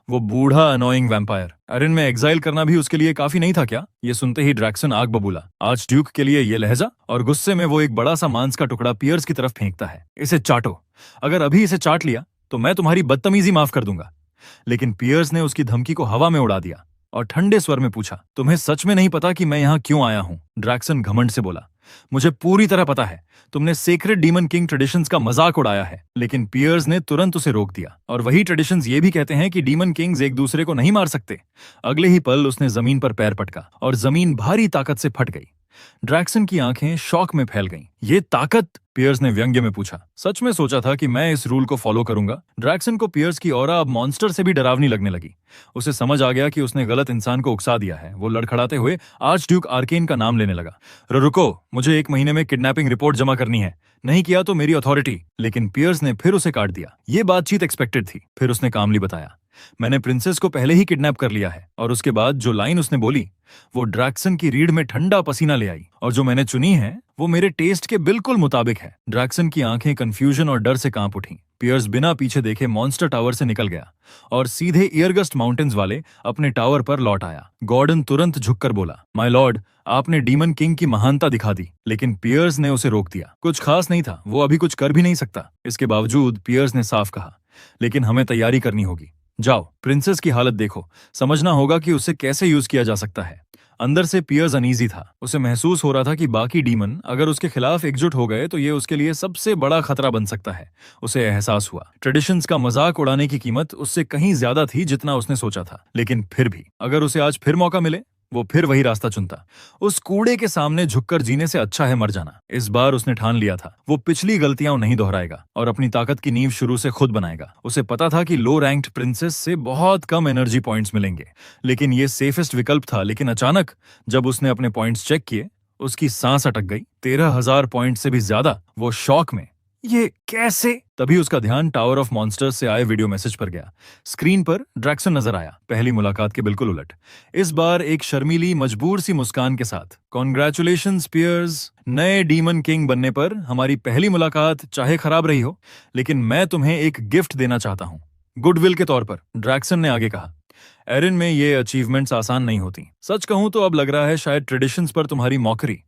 वो बूढ़ा अनोइंग वैम्पायर, अरिन में एग्जाइल करना भी उसके लिए काफी नहीं था क्या? ये सुनते ही ड्रैक्सन आग बबूला। आर्चड्यूक के लिए ये लहजा, और गुस्से में वो एक बड़ा सा मांस का टुकड़ा पियर्स की तरफ फेंकता है। इसे चाटो, अगर अभी इसे चाट लिया तो मैं तुम्हारी बदतमीजी माफ कर दूंगा। लेकिन पियर्स ने उसकी धमकी को हवा में उड़ा दिया और ठंडे स्वर में पूछा, तुम्हें सच में नहीं पता कि मैं यहाँ क्यों आया हूँ? ड्रैक्सन घमंड से बोला, मुझे पूरी तरह पता है, तुमने सेक्रेड डीमन किंग ट्रेडिशंस का मजाक उड़ाया है। लेकिन पियर्स ने तुरंत उसे रोक दिया, और वही ट्रेडिशंस ये भी कहते हैं कि डीमन किंग्स एक दूसरे को नहीं मार सकते। अगले ही पल उसने जमीन पर पैर पटका और जमीन भारी ताकत से फट गई। ड्रैक्सन की आंखें शॉक में फैल गईं। ये ताकत? पियर्स ने व्यंग्य में पूछा। सच में सोचा था कि मैं इस रूल को फॉलो करूंगा? ड्रैक्सन को पियर्स की ऑरा अब मॉन्स्टर से भी डरावनी लगने लगी। उसे समझ आ गया कि उसने गलत इंसान को उकसा दिया है। वो लड़खड़ाते हुए आर्चड्यूक आर्केन का नाम लेने लगा। रुको, मुझे 1 महीने में किडनैपिंग रिपोर्ट जमा करनी है, नहीं किया तो मेरी अथॉरिटी। लेकिन पियर्स ने फिर उसे काट दिया। ये बातचीत एक्सपेक्टेड थी। फिर उसने कामली बताया, मैंने प्रिंसेस को पहले ही किडनैप कर लिया है। और उसके बाद जो लाइन उसने बोली वो ड्रैक्सन की रीढ़ में ठंडा पसीना ले आई, और जो मैंने चुनी है वो मेरे टेस्ट के बिल्कुल मुताबिक है। ड्रैक्सन की आंखें कंफ्यूजन और डर से कांप उठीं। पियर्स बिना पीछे देखे मॉन्स्टर टावर से निकल गया और सीधे ईयरगस्ट माउंटेन्स वाले अपने टावर पर लौट आया। गॉर्डन तुरंत झुककर बोला, माय लॉर्ड, आपने डीमन किंग की महानता दिखा दी। लेकिन पियर्स ने उसे रोक दिया। कुछ खास नहीं था, वो अभी कुछ कर भी नहीं सकता। इसके बावजूद पियर्स ने साफ कहा, लेकिन हमें तैयारी करनी होगी। जाओ, प्रिंसेस की हालत देखो, समझना होगा कि उसे कैसे यूज किया जा सकता है। अंदर से पियर्स अनईजी था। उसे महसूस हो रहा था कि बाकी डीमन अगर उसके खिलाफ एकजुट हो गए तो ये उसके लिए सबसे बड़ा खतरा बन सकता है। उसे एहसास हुआ ट्रेडिशंस का मजाक उड़ाने की कीमत उससे कहीं ज्यादा थी जितना उसने सोचा था। लेकिन फिर भी अगर उसे आज फिर मौका मिले वो फिर वही रास्ता चुनता। उस कूड़े के सामने झुककर जीने से अच्छा है मर जाना। इस बार उसने ठान लिया था, वो पिछली गलतियां नहीं दोहराएगा और अपनी ताकत की नींव शुरू से खुद बनाएगा। उसे पता था कि लो रैंक्ड प्रिंसेस से बहुत कम एनर्जी पॉइंट्स मिलेंगे, लेकिन ये सेफेस्ट विकल्प था। लेकिन अचानक जब उसने अपने पॉइंट्स चेक किए, उसकी सांस अटक गई। 13,000 पॉइंट से भी ज्यादा। वो शॉक में, ये कैसे? तभी उसका ध्यान टावर ऑफ मॉन्स्टर्स से आए वीडियो मैसेज पर गया। स्क्रीन पर ड्रैक्सन नजर आया, पहली मुलाकात के बिल्कुल उलट। इस बार एक शर्मीली मजबूर सी मुस्कान के साथ, कॉन्ग्रेचुलेशंस पियर्स, नए डीमन किंग बनने पर। हमारी पहली मुलाकात चाहे खराब रही हो, लेकिन मैं तुम्हें एक गिफ्ट देना चाहता हूँ, गुडविल के तौर पर। ड्रैक्सन ने आगे कहा, एरिन में ये अचीवमेंट्स आसान नहीं होती। सच कहूं तो अब लग रहा है शायद ट्रेडिशंस पर तुम्हारी मौकरी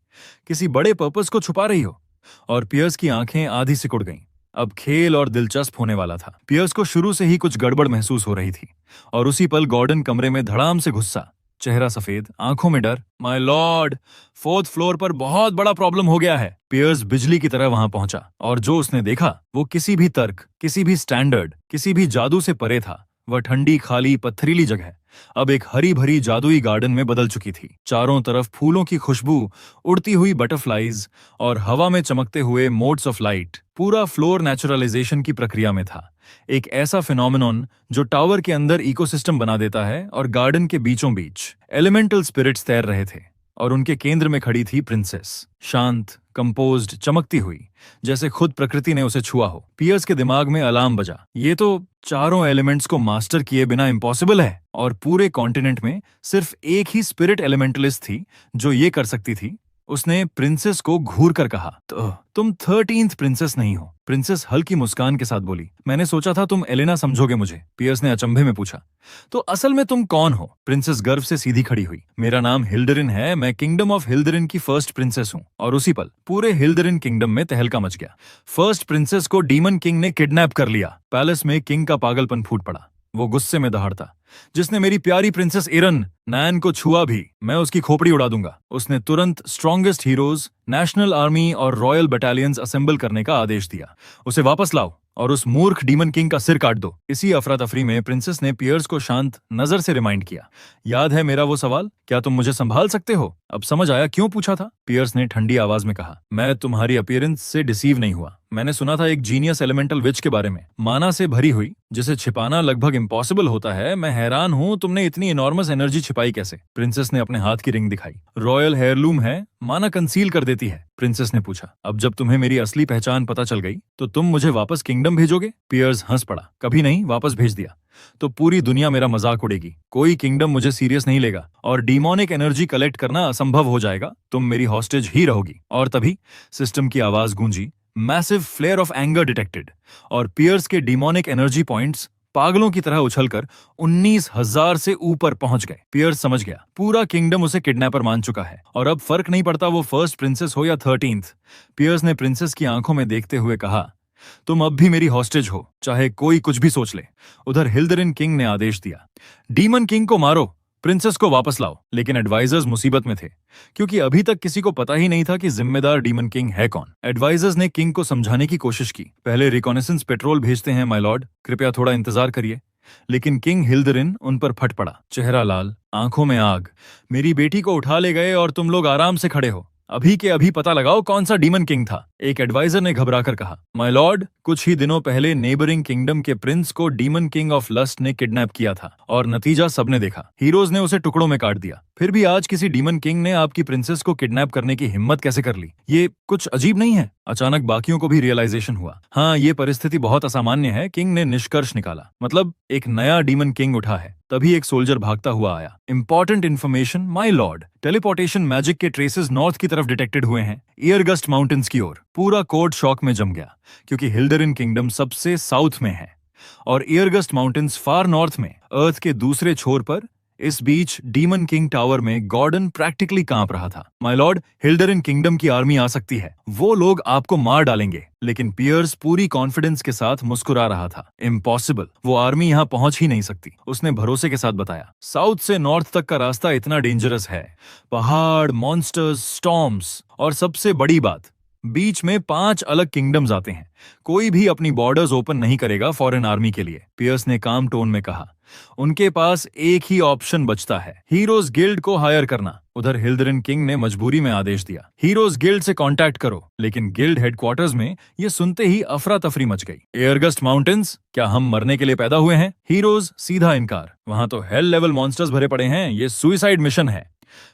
किसी बड़े पर्पस को छुपा रही हो। और पियर्स की आंखें आधी सिकुड़ गईं। अब खेल और दिलचस्प होने वाला था। पियर्स को शुरू से ही कुछ गड़बड़ महसूस हो रही थी, और उसी पल गॉर्डन कमरे में धड़ाम से घुसा, चेहरा सफेद, आंखों में डर। माय लॉर्ड, 4th फ्लोर पर बहुत बड़ा प्रॉब्लम हो गया है। पियर्स बिजली की तरह वहां पहुंचा, और जो उसने देखा वो किसी भी तर्क, किसी भी स्टैंडर्ड, किसी भी जादू से परे था। वह ठंडी, खाली, पथरीली जगह अब एक हरी भरी जादुई गार्डन में बदल चुकी थी। चारों तरफ फूलों की खुशबू, उड़ती हुई बटरफ्लाइज और हवा में चमकते हुए मोड्स ऑफ लाइट। पूरा फ्लोर नेचुरलाइजेशन की प्रक्रिया में था। एक ऐसा फिनोमेनॉन जो टावर के अंदर इकोसिस्टम बना देता है, और गार्डन के बीचों बीच एलिमेंटल स्पिरिट्स तैर रहे थे, और उनके केंद्र में खड़ी थी प्रिंसेस, शांत, कंपोज्ड, चमकती हुई, जैसे खुद प्रकृति ने उसे छुआ हो। पियर्स के दिमाग में अलार्म बजा। ये तो चारों एलिमेंट्स को मास्टर किए बिना इम्पॉसिबल है, और पूरे कॉन्टिनेंट में सिर्फ एक ही स्पिरिट एलिमेंटलिस्ट थी जो ये कर सकती थी। उसने प्रिंसेस को घूर कर कहा, तो तुम 13th प्रिंसेस नहीं हो। प्रिंसेस हल्की मुस्कान के साथ बोली, मैंने सोचा था तुम एलेना समझोगे मुझे। पियर्स ने अचंभे में पूछा, तो असल में तुम कौन हो? प्रिंसेस गर्व से सीधी खड़ी हुई, मेरा नाम हिल्डरिन है, मैं किंगडम ऑफ हिल्डरिन की फर्स्ट प्रिंसेस हूँ। और उसी पल पूरे हिल्डरिन किंगडम में तहलका मच गया। फर्स्ट प्रिंसेस को डीमन किंग ने किडनैप कर लिया। पैलेस में किंग का पागलपन फूट पड़ा। वो गुस्से में दहाड़ता, जिसने मेरी प्यारी प्रिंसेस एरन नैन को छुआ भी, मैं उसकी खोपड़ी उड़ा दूंगा। उसने तुरंत स्ट्रॉन्गेस्ट हीरोज, नेशनल आर्मी और रॉयल बटालियंस असेंबल करने का आदेश दिया। उसे वापस लाओ और उस मूर्ख डीमन किंग का सिर काट दो। इसी अफरा तफरी में प्रिंसेस ने पियर्स को शांत नजर से रिमाइंड किया, याद है मेरा वो सवाल, क्या तुम मुझे संभाल सकते हो? अब समझ आया क्यों पूछा था? पियर्स ने ठंडी आवाज में कहा, मैं तुम्हारी अपीयरेंस से डिसीव नहीं हुआ। मैंने सुना था एक जीनियस एलिमेंटल विच के बारे में, माना से भरी हुई, जिसे छिपाना लगभग इम्पॉसिबल होता है। मैं हैरान हूँ तुमने इतनी इनॉर्मस एनर्जी छिपाई कैसे? प्रिंसेस ने अपने हाथ की रिंग दिखाई। रॉयल हेयरलूम है, माना कंसील कर देती है। प्रिंसेस ने पूछा, अब जब तुम्हें मेरी असली पहचान पता चल गई तो तुम मुझे वापस किंगडम भेजोगे? पियर्स हंस पड़ा। कभी नहीं, वापस भेज दिया तो पूरी दुनिया मेरा मजाक उड़ेगी। कोई किंगडम मुझे सीरियस नहीं लेगा और डीमोनिक एनर्जी कलेक्ट करना असंभव हो जाएगा। तुम मेरी हॉस्टेज ही रहोगी। और तभी सिस्टम की आवाज गूंजी, massive flare of anger detected, और पियर्स के डीमोनिक एनर्जी पॉइंट्स पागलों की तरह उछलकर 19,000 से ऊपर पहुंच गए। पियर्स समझ गया पूरा किंगडम उसे किडनैपर मान चुका है और अब फर्क नहीं पड़ता वो फर्स्ट प्रिंसेस हो या 13th। पियर्स ने प्रिंसेस की आंखों में देखते हुए कहा, तुम अब भी मेरी हॉस्टेज हो, चाहे कोई कुछ भी सोच ले। उधर हिल्दरिन किंग ने आदेश दिया, डीमन किंग को मारो, प्रिंसेस को वापस लाओ। लेकिन एडवाइजर्स मुसीबत में थे, क्योंकि अभी तक किसी को पता ही नहीं था कि जिम्मेदार डीमन किंग है कौन। एडवाइजर्स ने किंग को समझाने की कोशिश की, पहले रिकॉनेसेंस पेट्रोल भेजते हैं माय लॉर्ड, कृपया थोड़ा इंतजार करिए। लेकिन किंग हिल्दरिन उन पर फट पड़ा, चेहरा लाल, आंखों में आग। मेरी बेटी को उठा ले गए और तुम लोग आराम से खड़े हो। अभी के अभी पता लगाओ कौन सा डीमन किंग था। एक एडवाइजर ने घबराकर कहा, माय लॉर्ड, कुछ ही दिनों पहले नेबरिंग किंगडम के प्रिंस को डीमन किंग ऑफ लस्ट ने किडनैप किया था और नतीजा सबने देखा। हीरोज ने उसे टुकड़ों में काट दिया। फिर भी आज किसी डीमन किंग ने आपकी प्रिंसेस को किडनैप करने की हिम्मत कैसे कर ली? ये कुछ अजीब नहीं है? अचानक बाकियों को भी रियलाइजेशन हुआ, हाँ ये परिस्थिति बहुत असामान्य है। किंग ने निष्कर्ष निकाला, मतलब एक नया डीमन किंग उठा है। तभी एक सोल्जर भागता हुआ आया, important information my Lord, teleportation magic के ट्रेसेस नॉर्थ की तरफ डिटेक्टेड हुए हैं, ईयरगस्ट माउंटेन्स की ओर। पूरा कोर्ट शॉक में जम गया, क्योंकि हिल्दरिन किंगडम सबसे साउथ में है और ईयरगस्ट माउंटेन्स फार नॉर्थ में, अर्थ के दूसरे छोर पर। इस बीच डीमन किंग टावर में गॉर्डन प्रैक्टिकली कांप रहा था। माय लॉर्ड, हिल्दरिन किंगडम की आर्मी आ सकती है, वो लोग आपको मार डालेंगे। लेकिन पियर्स पूरी कॉन्फिडेंस के साथ मुस्कुरा रहा था। इम्पॉसिबल, वो आर्मी यहाँ पहुंच ही नहीं सकती। उसने भरोसे के साथ बताया, साउथ से नॉर्थ तक का रास्ता इतना डेंजरस है, पहाड़, मॉन्स्टर्स, स्टॉर्म्स, और सबसे बड़ी बात, बीच में 5 अलग किंगडम्स आते हैं। कोई भी अपनी बॉर्डर्स ओपन नहीं करेगा फॉरेन आर्मी के लिए। पियर्स ने काम टोन में कहा, उनके पास एक ही ऑप्शन बचता है, हीरोज गिल्ड को हायर करना। उधर हिल्दरिन किंग ने मजबूरी में आदेश दिया, हीरोज गिल्ड से कांटेक्ट करो। लेकिन गिल्ड हेडक्वार्टर्स में ये सुनते ही अफरा तफरी मच गई। एयरगस्ट माउंटेन्स, क्या हम मरने के लिए पैदा हुए हैं? हीरोज सीधा इनकार, वहां तो हेल लेवल मॉन्स्टर्स भरे पड़े हैं, ये सुइसाइड मिशन है।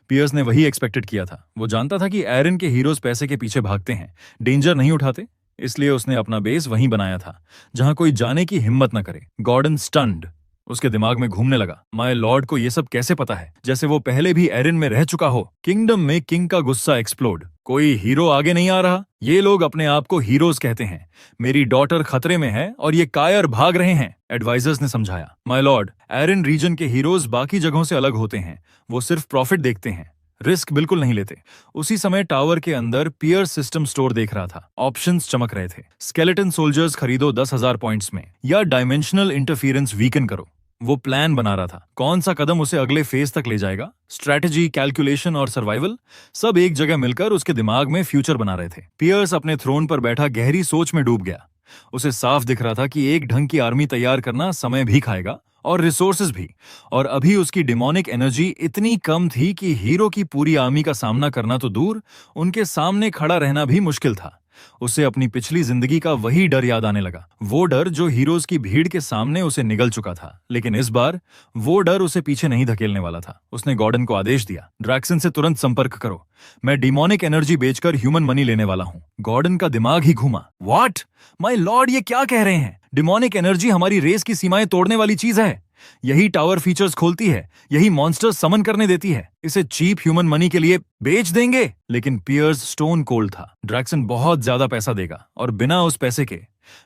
पियर्स ने वही एक्सपेक्टेड किया था। वो जानता था कि एरिन के हीरोज पैसे के पीछे भागते हैं, डेंजर नहीं उठाते, इसलिए उसने अपना बेस वहीं बनाया था जहां कोई जाने की हिम्मत न करे। गॉर्डन स्टन्ड, उसके दिमाग में घूमने लगा, माय लॉर्ड को ये सब कैसे पता है? जैसे वो पहले भी एरिन में रह चुका हो। किंगडम में किंग का गुस्सा एक्सप्लोड, कोई हीरो आगे नहीं आ रहा? ये लोग अपने आप को हीरोज कहते हैं। मेरी डॉटर खतरे में है और ये कायर भाग रहे हैं, एडवाइजर्स ने समझाया। माय लॉर्ड, एरिन रीजन के हीरोज बाकी जगहों से अलग होते हैं, वो सिर्फ प्रॉफिट देखते हैं, रिस्क बिल्कुल नहीं लेते। उसी समय टावर के अंदर पियर्स सिस्टम स्टोर देख रहा था। ऑप्शंस चमक रहे थे, स्केलेटन सोल्जर्स खरीदो 10,000 पॉइंट्स में, या डायमेंशनल इंटरफियरेंस वीकन करो। वो प्लान बना रहा था, कौन सा कदम उसे अगले फेज तक ले जाएगा। स्ट्रैटेजी, कैलकुलेशन और सर्वाइवल सब एक जगह मिलकर उसके दिमाग में फ्यूचर बना रहे थे। पियर्स अपने थ्रोन पर बैठा गहरी सोच में डूब गया। उसे साफ दिख रहा था कि एक ढंग की आर्मी तैयार करना समय भी खाएगा और रिसोर्सेज भी, और अभी उसकी डिमोनिक एनर्जी इतनी कम थी कि हीरो की पूरी आर्मी का सामना करना तो दूर, उनके सामने खड़ा रहना भी मुश्किल था। उसे अपनी पिछली जिंदगी का वही डर याद आने लगा, वो डर जो हीरोज की भीड़ के सामने उसे निगल चुका था। लेकिन इस बार वो डर उसे पीछे नहीं धकेलने वाला था। उसने गॉर्डन को आदेश दिया, ड्रैक्सन से तुरंत संपर्क करो, मैं डिमोनिक एनर्जी बेचकर ह्यूमन मनी लेने वाला हूँ। गॉर्डन का दिमाग ही घूमा, व्हाट माय लॉर्ड, ये क्या कह रहे हैं? डिमोनिक एनर्जी हमारी रेस की सीमाएं तोड़ने वाली चीज है, यही टावर फीचर्स खोलती है, यही मॉन्स्टर्स समन करने देती है, इसे चीप ह्यूमन मनी के लिए बेच देंगे? लेकिन पियर्स स्टोन कोल्ड था, ड्रैक्सन बहुत ज्यादा पैसा देगा और बिना उस पैसे के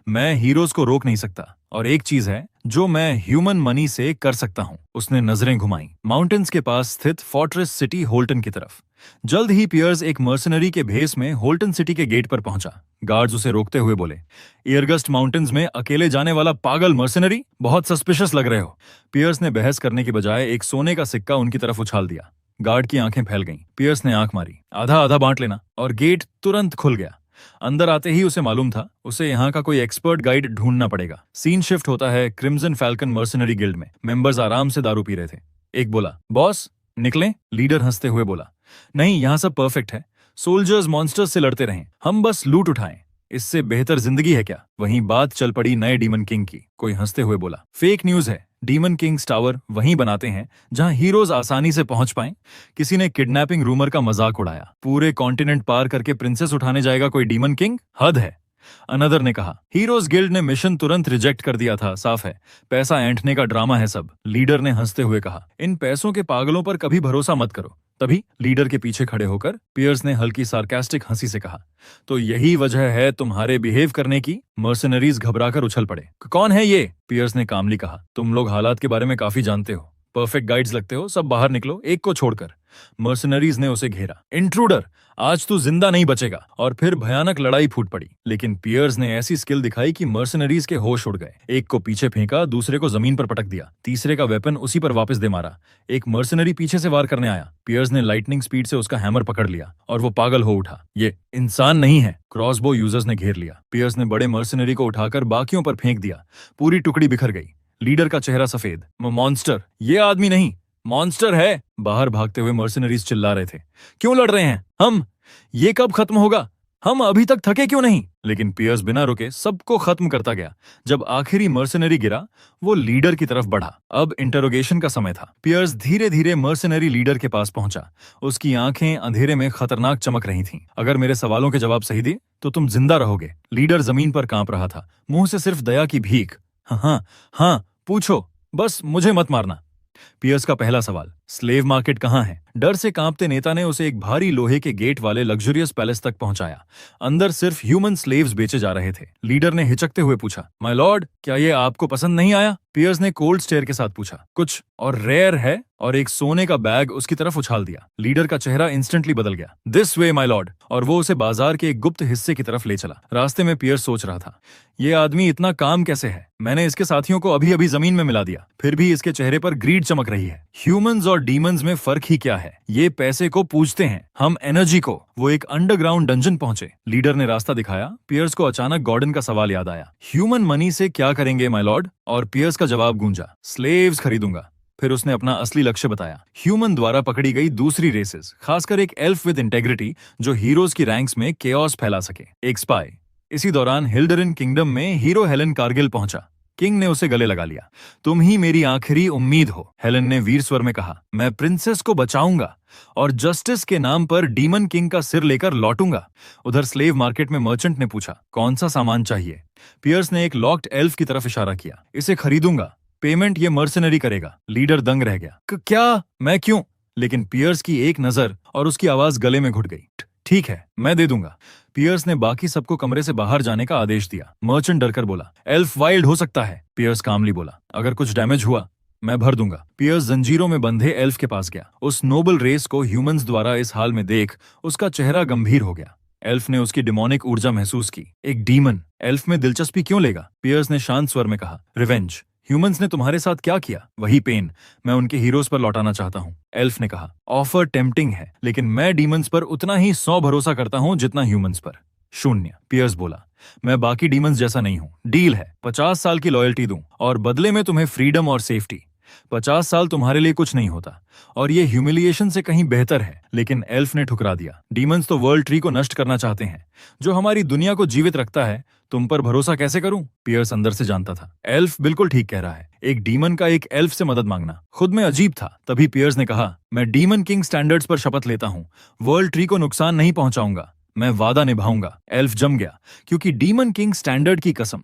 मैं हीरोज को रोक नहीं सकता। और एक चीज है जो मैं ह्यूमन मनी से कर सकता हूं। उसने नजरें घुमाई माउंटेन्स के पास स्थित फोर्ट्रेस सिटी होल्टन की तरफ। जल्द ही पियर्स एक मर्सनरी के भेस में होल्टन सिटी के गेट पर पहुंचा। गार्ड्स उसे रोकते हुए बोले, ईयरगस्ट माउंटेन्स में अकेले जाने वाला पागल मर्सनरी, बहुत सस्पिशियस लग रहे हो। पियर्स ने बहस करने की बजाय एक सोने का सिक्का उनकी तरफ उछाल दिया। गार्ड की आंखें फैल गईं। पियर्स ने आंख मारी, आधा आधा बांट लेना, और गेट तुरंत खुल गया। अंदर आते ही उसे मालूम था उसे यहाँ का कोई एक्सपर्ट गाइड ढूंढना पड़ेगा। सीन शिफ्ट होता है क्रिम्सन फैल्कन मर्सनरी गिल्ड में। मेंबर्स आराम से दारू पी रहे थे। एक बोला, बॉस निकलें? लीडर हंसते हुए बोला, नहीं, यहाँ सब परफेक्ट है। सोल्जर्स मॉन्स्टर्स से लड़ते रहें, हम बस लूट उठाएं। इससे बेहतर जिंदगी है क्या? वहीं बात चल पड़ी नए डीमन किंग की। कोई हंसते हुए बोला, फेक न्यूज है। डीमन किंग्स टावर वहीं बनाते हैं जहां हीरोज आसानी से पहुंच पाएं। किसी ने किडनैपिंग रूमर का मजाक उड़ाया। पूरे कॉन्टिनेंट पार करके प्रिंसेस उठाने जाएगा कोई डीमन किंग? हद है। अनदर ने कहा, हीरोज गिल्ड ने मिशन तुरंत रिजेक्ट कर दिया था, साफ है पैसा ऐंठने का ड्रामा है सब। लीडर ने हंसते हुए कहा, इन पैसों के पागलों पर कभी भरोसा मत करो। तभी लीडर के पीछे खड़े होकर पियर्स ने हल्की सार्कास्टिक हंसी से कहा, तो यही वजह है तुम्हारे बिहेव करने की? मर्सनरीज घबराकर उछल पड़े। कौन है ये? पियर्स ने कामली कहा, तुम लोग हालात के बारे में काफी जानते हो, परफेक्ट गाइड्स लगते हो, सब बाहर निकलो एक को छोड़कर। मर्सनरीज ने उसे घेरा। इंट्रूडर, आज तू जिंदा नहीं बचेगा। और फिर भयानक लड़ाई फूट पड़ी। लेकिन पियर्स ने ऐसी स्किल दिखाई कि मर्सनरीज के होश उड़ गए। एक को पीछे फेंका, दूसरे को जमीन पर पटक दिया, तीसरे का वेपन उसी पर वापस दे मारा। एक मर्सनरी पीछे से वार करने आया। पियर्स ने लाइटनिंग स्पीड से उसका हैमर पकड़ लिया और वो पागल हो उठा। ये इंसान नहीं है। क्रॉसबो यूजर्स ने घेर लिया। पियर्स ने बड़े मर्सनरी को उठाकर बाकियों पर फेंक दिया। पूरी टुकड़ी बिखर गई। लीडर का चेहरा सफेद। मॉन्स्टर, ये आदमी नहीं, मॉन्स्टर है। बाहर भागते हुए मर्सनरीज चिल्ला रहे थे, क्यों लड़ रहे हैं हम? ये कब खत्म होगा? हम अभी तक थके क्यों नहीं? लेकिन पियर्स बिना रुके सबको खत्म करता गया। जब आखिरी मर्सनरी गिरा, वो लीडर की तरफ बढ़ा। अब इंटरोगेशन का समय था। पियर्स धीरे धीरे मर्सनरी लीडर के पास पहुंचा। उसकी आंखें अंधेरे में खतरनाक चमक रही थीं। अगर मेरे सवालों के जवाब सही दिए तो तुम जिंदा रहोगे। लीडर जमीन पर कांप रहा था, मुंह से सिर्फ दया की भीख। हाँ, पूछो, बस मुझे मत मारना। पियर्स का पहला सवाल, स्लेव मार्केट कहाँ है? डर से कांपते नेता ने उसे एक भारी लोहे के गेट वाले लग्जरियस पैलेस तक पहुंचाया। अंदर सिर्फ ह्यूमन स्लेव्स बेचे जा रहे थे। लीडर ने हिचकते हुए पूछा, माय लॉर्ड, क्या ये आपको पसंद नहीं आया? पियर्स ने कोल्ड स्टेयर के साथ पूछा, कुछ और रेयर है? और एक सोने का बैग उसकी तरफ उछाल दिया। लीडर का चेहरा इंस्टेंटली बदल गया। This way my Lord. और वो उसे बाजार के एक गुप्त हिस्से की तरफ ले चला। रास्ते में पियर्स सोच रहा था, ये आदमी इतना काम कैसे है? मैंने इसके साथियों को अभी अभी जमीन में मिला दिया, फिर भी इसके चेहरे पर ग्रीड चमक रही है। ह्यूमंस और डीमंस में फर्क ही क्या है? ये पैसे को पूजते हैं, हम एनर्जी को। वो एक अंडरग्राउंड डंजन पहुंचे। लीडर ने रास्ता दिखाया। पियर्स को अचानक गॉर्डन का सवाल याद आया, ह्यूमन मनी से क्या करेंगे माय लॉर्ड? और पियर्स का जवाब गूंजा, स्लेव्स खरीदूंगा। फिर उसने अपना असली लक्ष्य बताया, ह्यूमन द्वारा पकड़ी गई दूसरी रेसेस, खासकर एक एल्फ विद इंटेग्रिटी जो हीरोज की रैंक्स में केओस फैला सके, एक स्पाई। इसी दौरान हिल्डरिन किंगडम में हीरो हेलन कारगिल पहुंचा। किंग ने उसे गले लगा लिया। तुम ही मेरी आखिरी उम्मीद हो, हेलन ने वीर स्वर में कहा। मैं प्रिंसेस को बचाऊंगा और जस्टिस के नाम पर डीमन किंग का सिर लेकर लौटूंगा। उधर स्लेव मार्केट में मर्चेंट ने पूछा, कौन सा सामान चाहिए? पियर्स ने एक लॉक्ड एल्फ की तरफ इशारा किया। इसे खरीदूंगा, पेमेंट ये मर्सनरी करेगा। लीडर दंग रह गया, क्या? मैं क्यों? लेकिन पियर्स की एक नजर और उसकी आवाज गले में घुट गई। ठीक है, मैं दे दूंगा। पियर्स ने बाकी सबको कमरे से बाहर जाने का आदेश दिया। मर्चेंट डरकर बोला, एल्फ वाइल्ड हो सकता है। पियर्स कामली बोला, अगर कुछ डैमेज हुआ मैं भर दूंगा। पियर्स जंजीरों में बंधे एल्फ के पास गया। उस नोबल रेस को ह्यूमंस द्वारा इस हाल में देख उसका चेहरा गंभीर हो गया। एल्फ ने उसकी डिमोनिक ऊर्जा महसूस की। एक डीमन एल्फ में दिलचस्पी क्यों लेगा? पियर्स ने शांत स्वर में कहा, रिवेंज। ह्यूमंस ने तुम्हारे साथ क्या किया, वही पेन मैं उनके हीरोज पर लौटाना चाहता हूँ। एल्फ ने कहा, ऑफर टेम्पटिंग है, लेकिन मैं डीमंस पर उतना ही 100 भरोसा करता हूँ जितना ह्यूमंस पर। शून्य। पियर्स बोला, मैं बाकी डीमंस जैसा नहीं हूँ। डील है, 50 साल की लॉयल्टी दूं और बदले में तुम्हें फ्रीडम और सेफ्टी। 50 साल तुम्हारे लिए कुछ नहीं होता और ये ह्यूमिलिएशन से कहीं बेहतर है। लेकिन एल्फ ने ठुकरा दिया। डीमंस तो वर्ल्ड ट्री को नष्ट करना चाहते हैं, जो हमारी दुनिया को जीवित रखता है। तुम पर भरोसा कैसे करूं? पियर्स अंदर से जानता था, एल्फ बिल्कुल ठीक कह रहा है। एक डीमन का एक एल्फ से मदद मांगना खुद में अजीब था। तभी पियर्स ने कहा, मैं डीमन किंग स्टैंडर्ड्स पर शपथ लेता हूँ, वर्ल्ड ट्री को नुकसान नहीं पहुंचाऊंगा। मैं वादा निभाऊंगा। एल्फ जम गया, क्योंकि डीमन किंग स्टैंडर्ड की कसम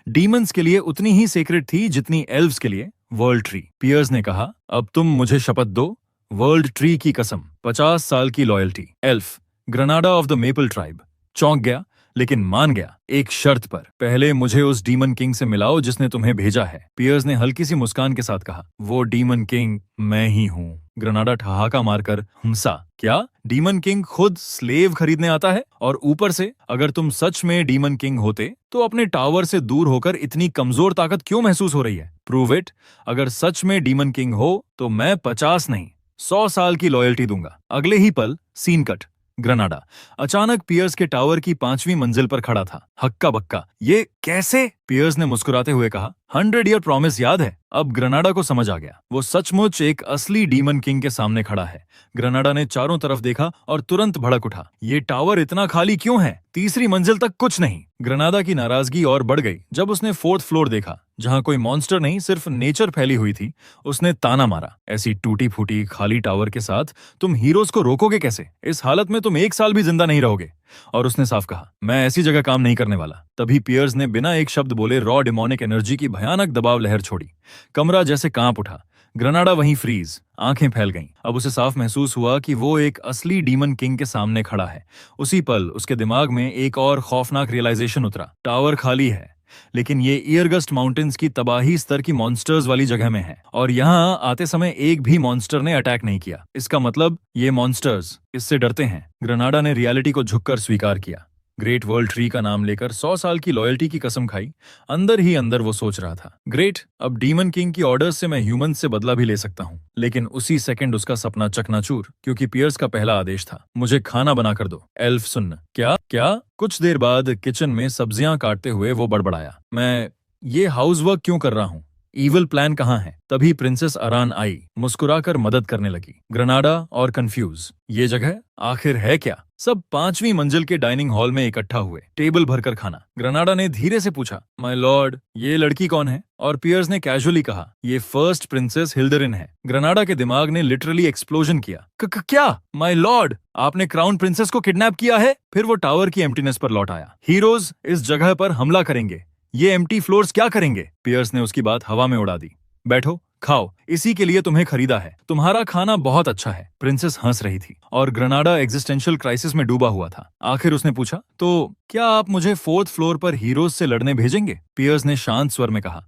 डीमंस के लिए उतनी ही सेक्रेट थी जितनी एल्व्स के लिए वर्ल्ड ट्री। पियर्स ने कहा, अब तुम मुझे शपथ दो, वर्ल्ड ट्री की कसम, 50 साल की loyalty. Elf, Grenada of the maple tribe, चौंक गया लेकिन मान गया, एक शर्त पर। पहले मुझे उस डीमन किंग से मिलाओ जिसने तुम्हें भेजा है। पियर्स ने हल्की सी मुस्कान के साथ कहा, वो डीमन किंग मैं ही हूँ। ग्रेनाडा ठहाका मारकर हंसा, क्या? डीमन किंग खुद स्लेव खरीदने आता है? और ऊपर से अगर तुम सच में डीमन किंग होते तो अपने टावर से दूर होकर इतनी कमजोर ताकत क्यों महसूस हो रही है? Prove it. अगर सच में डीमन किंग हो तो मैं 50 नहीं 100 साल की लॉयल्टी दूंगा। अगले ही पल सीन कट। ग्रेनाडा अचानक पियर्स के टावर की 5वीं मंजिल पर खड़ा था, हक्का बक्का। ये कैसे? पियर्स ने मुस्कुराते हुए कहा, 100 ईयर प्रॉमिस याद है? अब ग्रेनाडा को समझ आ गया, वो सचमुच एक असली डीमन किंग के सामने खड़ा है। ग्रेनाडा ने चारों तरफ देखा और तुरंत भड़क उठा, ये टावर इतना खाली क्यों है? तीसरी मंजिल तक कुछ नहीं। ग्रेनाडा की नाराजगी और बढ़ गई जब उसने 4th फ्लोर देखा, जहां कोई मॉन्स्टर नहीं सिर्फ नेचर फैली हुई थी। उसने ताना मारा, ऐसी टूटी फूटी खाली टावर के साथ तुम हीरोज को रोकोगे कैसे? इस हालत में तुम 1 साल भी जिंदा नहीं रहोगे। और उसने साफ कहा, मैं ऐसी जगह काम नहीं करने वाला। तभी पियर्स ने बिना एक शब्द बोले रॉ डिमोनिक एनर्जी की भयानक दबाव लहर छोड़ी। कमरा जैसे कांप उठा। ग्रेनाडा वहीं फ्रीज, आंखें फैल गईं। अब उसे साफ महसूस हुआ कि वो एक असली डीमन किंग के सामने खड़ा है। उसी पल उसके दिमाग में एक और खौफनाक रियलाइजेशन उतरा, टावर खाली है, लेकिन ये ईयरगस्ट माउंटेन्स की तबाही स्तर की मॉन्स्टर्स वाली जगह में है, और यहाँ आते समय एक भी मॉन्स्टर ने अटैक नहीं किया। इसका मतलब ये मॉन्स्टर्स इससे डरते हैं। ग्रेनाडा ने रियलिटी को झुककर स्वीकार किया। ग्रेट वर्ल्ड ट्री का नाम लेकर 100 साल की लॉयल्टी की कसम खाई। अंदर ही अंदर वो सोच रहा था, ग्रेट, अब डीमन किंग की ऑर्डर्स से मैं ह्यूमन से बदला भी ले सकता हूँ। लेकिन उसी सेकंड उसका सपना चकनाचूर, क्योंकि पियर्स का पहला आदेश था, मुझे खाना बना कर दो। एल्फ सुन, क्या क्या? कुछ देर बाद किचन में सब्जियां काटते हुए वो बड़बड़ाया, मैं ये हाउसवर्क क्यों कर रहा हूँ? इविल प्लान कहाँ है? तभी प्रिंसेस अरान आई, मुस्कुराकर मदद करने लगी। ग्रेनाडा और कंफ्यूज, ये जगह आखिर है क्या? सब 5वीं मंजिल के डाइनिंग हॉल में इकट्ठा हुए, टेबल भरकर खाना। ग्रेनाडा ने धीरे से पूछा, माय लॉर्ड, ये लड़की कौन है? और पियर्स ने कैजुअली कहा, ये फर्स्ट प्रिंसेस हिल्डरिन है। ग्रेनाडा के दिमाग ने लिटरली एक्सप्लोजन किया। क्या? माय लॉर्ड, आपने क्राउन प्रिंसेस को किडनैप किया है? फिर वो टावर की एम्प्टीनेस पर लौट आया। हीरोज इस जगह पर हमला करेंगे, ये एम्प्टी फ्लोर्स क्या करेंगे? पियर्स ने उसकी बात हवा में उड़ा दी। बैठो, खाओ, इसी के लिए तुम्हें खरीदा है, तुम्हारा खाना बहुत अच्छा है। प्रिंसेस हंस रही थी और ग्रेनाडा एग्जिस्टेंशियल क्राइसिस में डूबा हुआ था। आखिर उसने पूछा, तो क्या आप मुझे 4th फ्लोर पर हीरोज से लड़ने भेजेंगे? पियर्स ने शांत स्वर में कहा,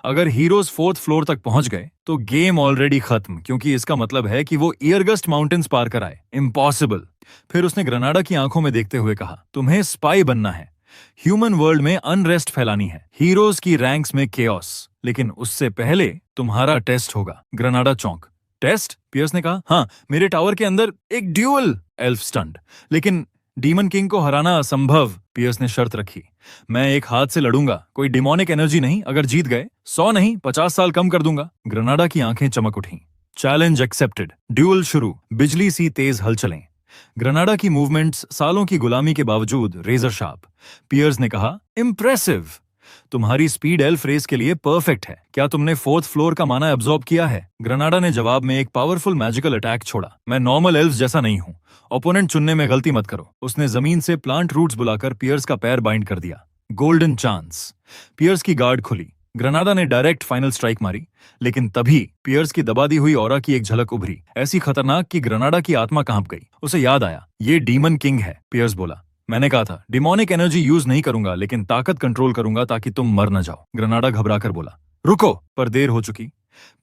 अगर हीरोज 4th फ्लोर तक पहुंच गए तो गेम ऑलरेडी खत्म, क्योंकि इसका मतलब है कि वो ईयरगस्ट माउंटेन्स पार कर आए। इम्पॉसिबल। फिर उसने ग्रेनाडा की आंखों में देखते हुए कहा, तुम्हें स्पाई बनना है, ह्यूमन वर्ल्ड में अनरेस्ट फैलानी है, हीरोज की रैंक्स में केओस, लेकिन उससे पहले तुम्हारा टेस्ट होगा। ग्रेनाडा चौंक, टेस्ट? पियर्स ने कहा, हाँ, मेरे टावर के अंदर एक ड्यूअल। एल्फ स्टंड, लेकिन डीमन किंग को हराना असंभव। पियर्स ने शर्त रखी, मैं एक हाथ से लड़ूंगा, कोई डिमोनिक एनर्जी नहीं। अगर जीत गए 100 नहीं 50 साल कम कर दूंगा। ग्रेनाडा की आंखें चमक उठी। Challenge accepted. ड्यूअल शुरू। बिजली सी तेज हलचलें। ग्रेनाडा की मूवमेंट्स सालों की गुलामी के बावजूद रेजर शार्प। पियर्स ने कहा, इम्प्रेसिव, तुम्हारी स्पीड एल्फ रेस के लिए परफेक्ट है। क्या तुमने 4th फ्लोर का माना एब्जॉर्ब किया है? ग्रेनाडा ने जवाब में एक पावरफुल मैजिकल अटैक छोड़ा, मैं नॉर्मल एल्फ जैसा नहीं हूँ, ओपोनेंट चुनने में गलती मत करो। उसने जमीन से प्लांट रूट्स बुलाकर पियर्स का पैर बाइंड कर दिया। Golden chance. पियर्स की गार्ड खुली। ग्रेनाडा ने डायरेक्ट फाइनल स्ट्राइक मारी, लेकिन तभी पियर्स की दबा दी हुई ऑरा की एक झलक उभरी, ऐसी खतरनाक कि ग्रेनाडा की आत्मा कांप गई। उसे याद आया, ये डीमन किंग है। पियर्स बोला, मैंने कहा था डिमोनिक एनर्जी यूज नहीं करूंगा, लेकिन ताकत कंट्रोल करूंगा ताकि तुम मर न जाओ। ग्रेनाडा घबराकर बोला, रुको, पर देर हो चुकी।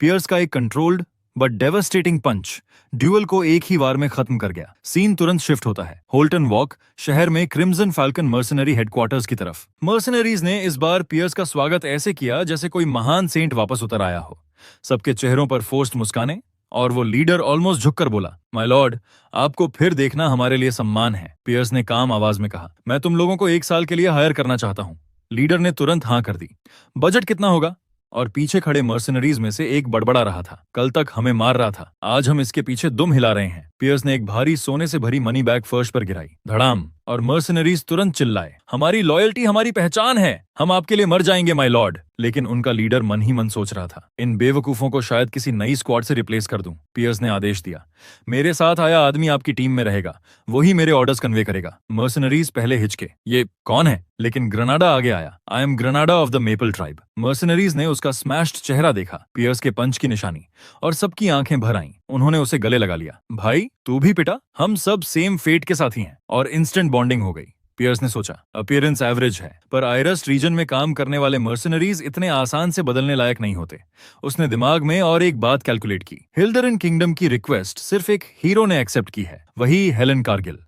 पियर्स का एक controlled but devastating punch duel को एक ही वार में खत्म कर गया। सीन तुरंत शिफ्ट होता है होल्टन वॉक शहर में क्रिम्सन फाल्कन मर्सनरी हेडक्वार्टर्स की तरफ। मर्सनरीज ने इस बार पियर्स का स्वागत ऐसे किया जैसे कोई महान सेंट वापस उतर आया हो। सबके चेहरों पर फोर्स्ड मुस्काने, और वो लीडर ऑलमोस्ट झुककर बोला, माय लॉर्ड, आपको फिर देखना हमारे लिए सम्मान है। पियर्स ने काम आवाज में कहा, मैं तुम लोगों को 1 साल के लिए हायर करना चाहता हूँ। लीडर ने तुरंत हाँ कर दी। बजट कितना होगा? और पीछे खड़े मर्सनरीज में से एक बड़बड़ा रहा था, कल तक हमें मार रहा था, आज हम इसके पीछे दुम हिला रहे हैं। पियर्स ने एक भारी सोने से भरी मनी बैग फर्श पर गिराई, धड़ाम, और मर्सनरीज तुरंत चिल्लाए, हमारी लॉयल्टी हमारी पहचान है, हम आपके लिए मर जाएंगे माय लॉर्ड। लेकिन उनका लीडर मन ही मन सोच रहा था, इन बेवकूफों को शायद किसी नई स्क्वाड से रिप्लेस कर दूं। पियर्स ने आदेश दिया, मेरे साथ आया आदमी आपकी टीम में रहेगा, वही मेरे ऑर्डर्स कन्वे करेगा। मर्सनरीज पहले हिचके, ये कौन है? लेकिन ग्रेनाडा आगे आया, I am Grenada of the maple tribe. Mercenaries ने उसका स्मैश्ड चेहरा देखा, पियर्स के पंच की निशानी, और सबकी आंखें भर आईं। उन्होंने उसे गले लगा लिया, भाई तू भी पिटा, हम सब सेम फेट के साथी हैं। और इंस्टेंट बॉन्डिंग हो गई। पियर्स ने सोचा, अपीयरेंस एवरेज है, पर आयरस्ट रीजन में काम करने वाले मर्सनरीज इतने आसान से बदलने लायक नहीं होते। उसने दिमाग में और एक बात कैलकुलेट की, हिल्डरन किंगडम की रिक्वेस्ट सिर्फ एक हीरो ने एक्सेप्ट की है, वही हेलन कारगिल,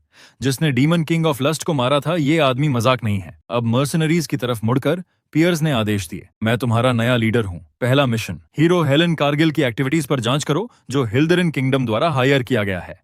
जिसने डीमन किंग ऑफ लस्ट को मारा था। ये आदमी मजाक नहीं है। अब मर्सनरीज की तरफ मुड़कर पियर्स ने आदेश दिए, मैं तुम्हारा नया लीडर हूँ। पहला मिशन, हीरो हेलन कारगिल की एक्टिविटीज पर जांच करो, जो हिल्डरन किंगडम द्वारा हायर किया गया है।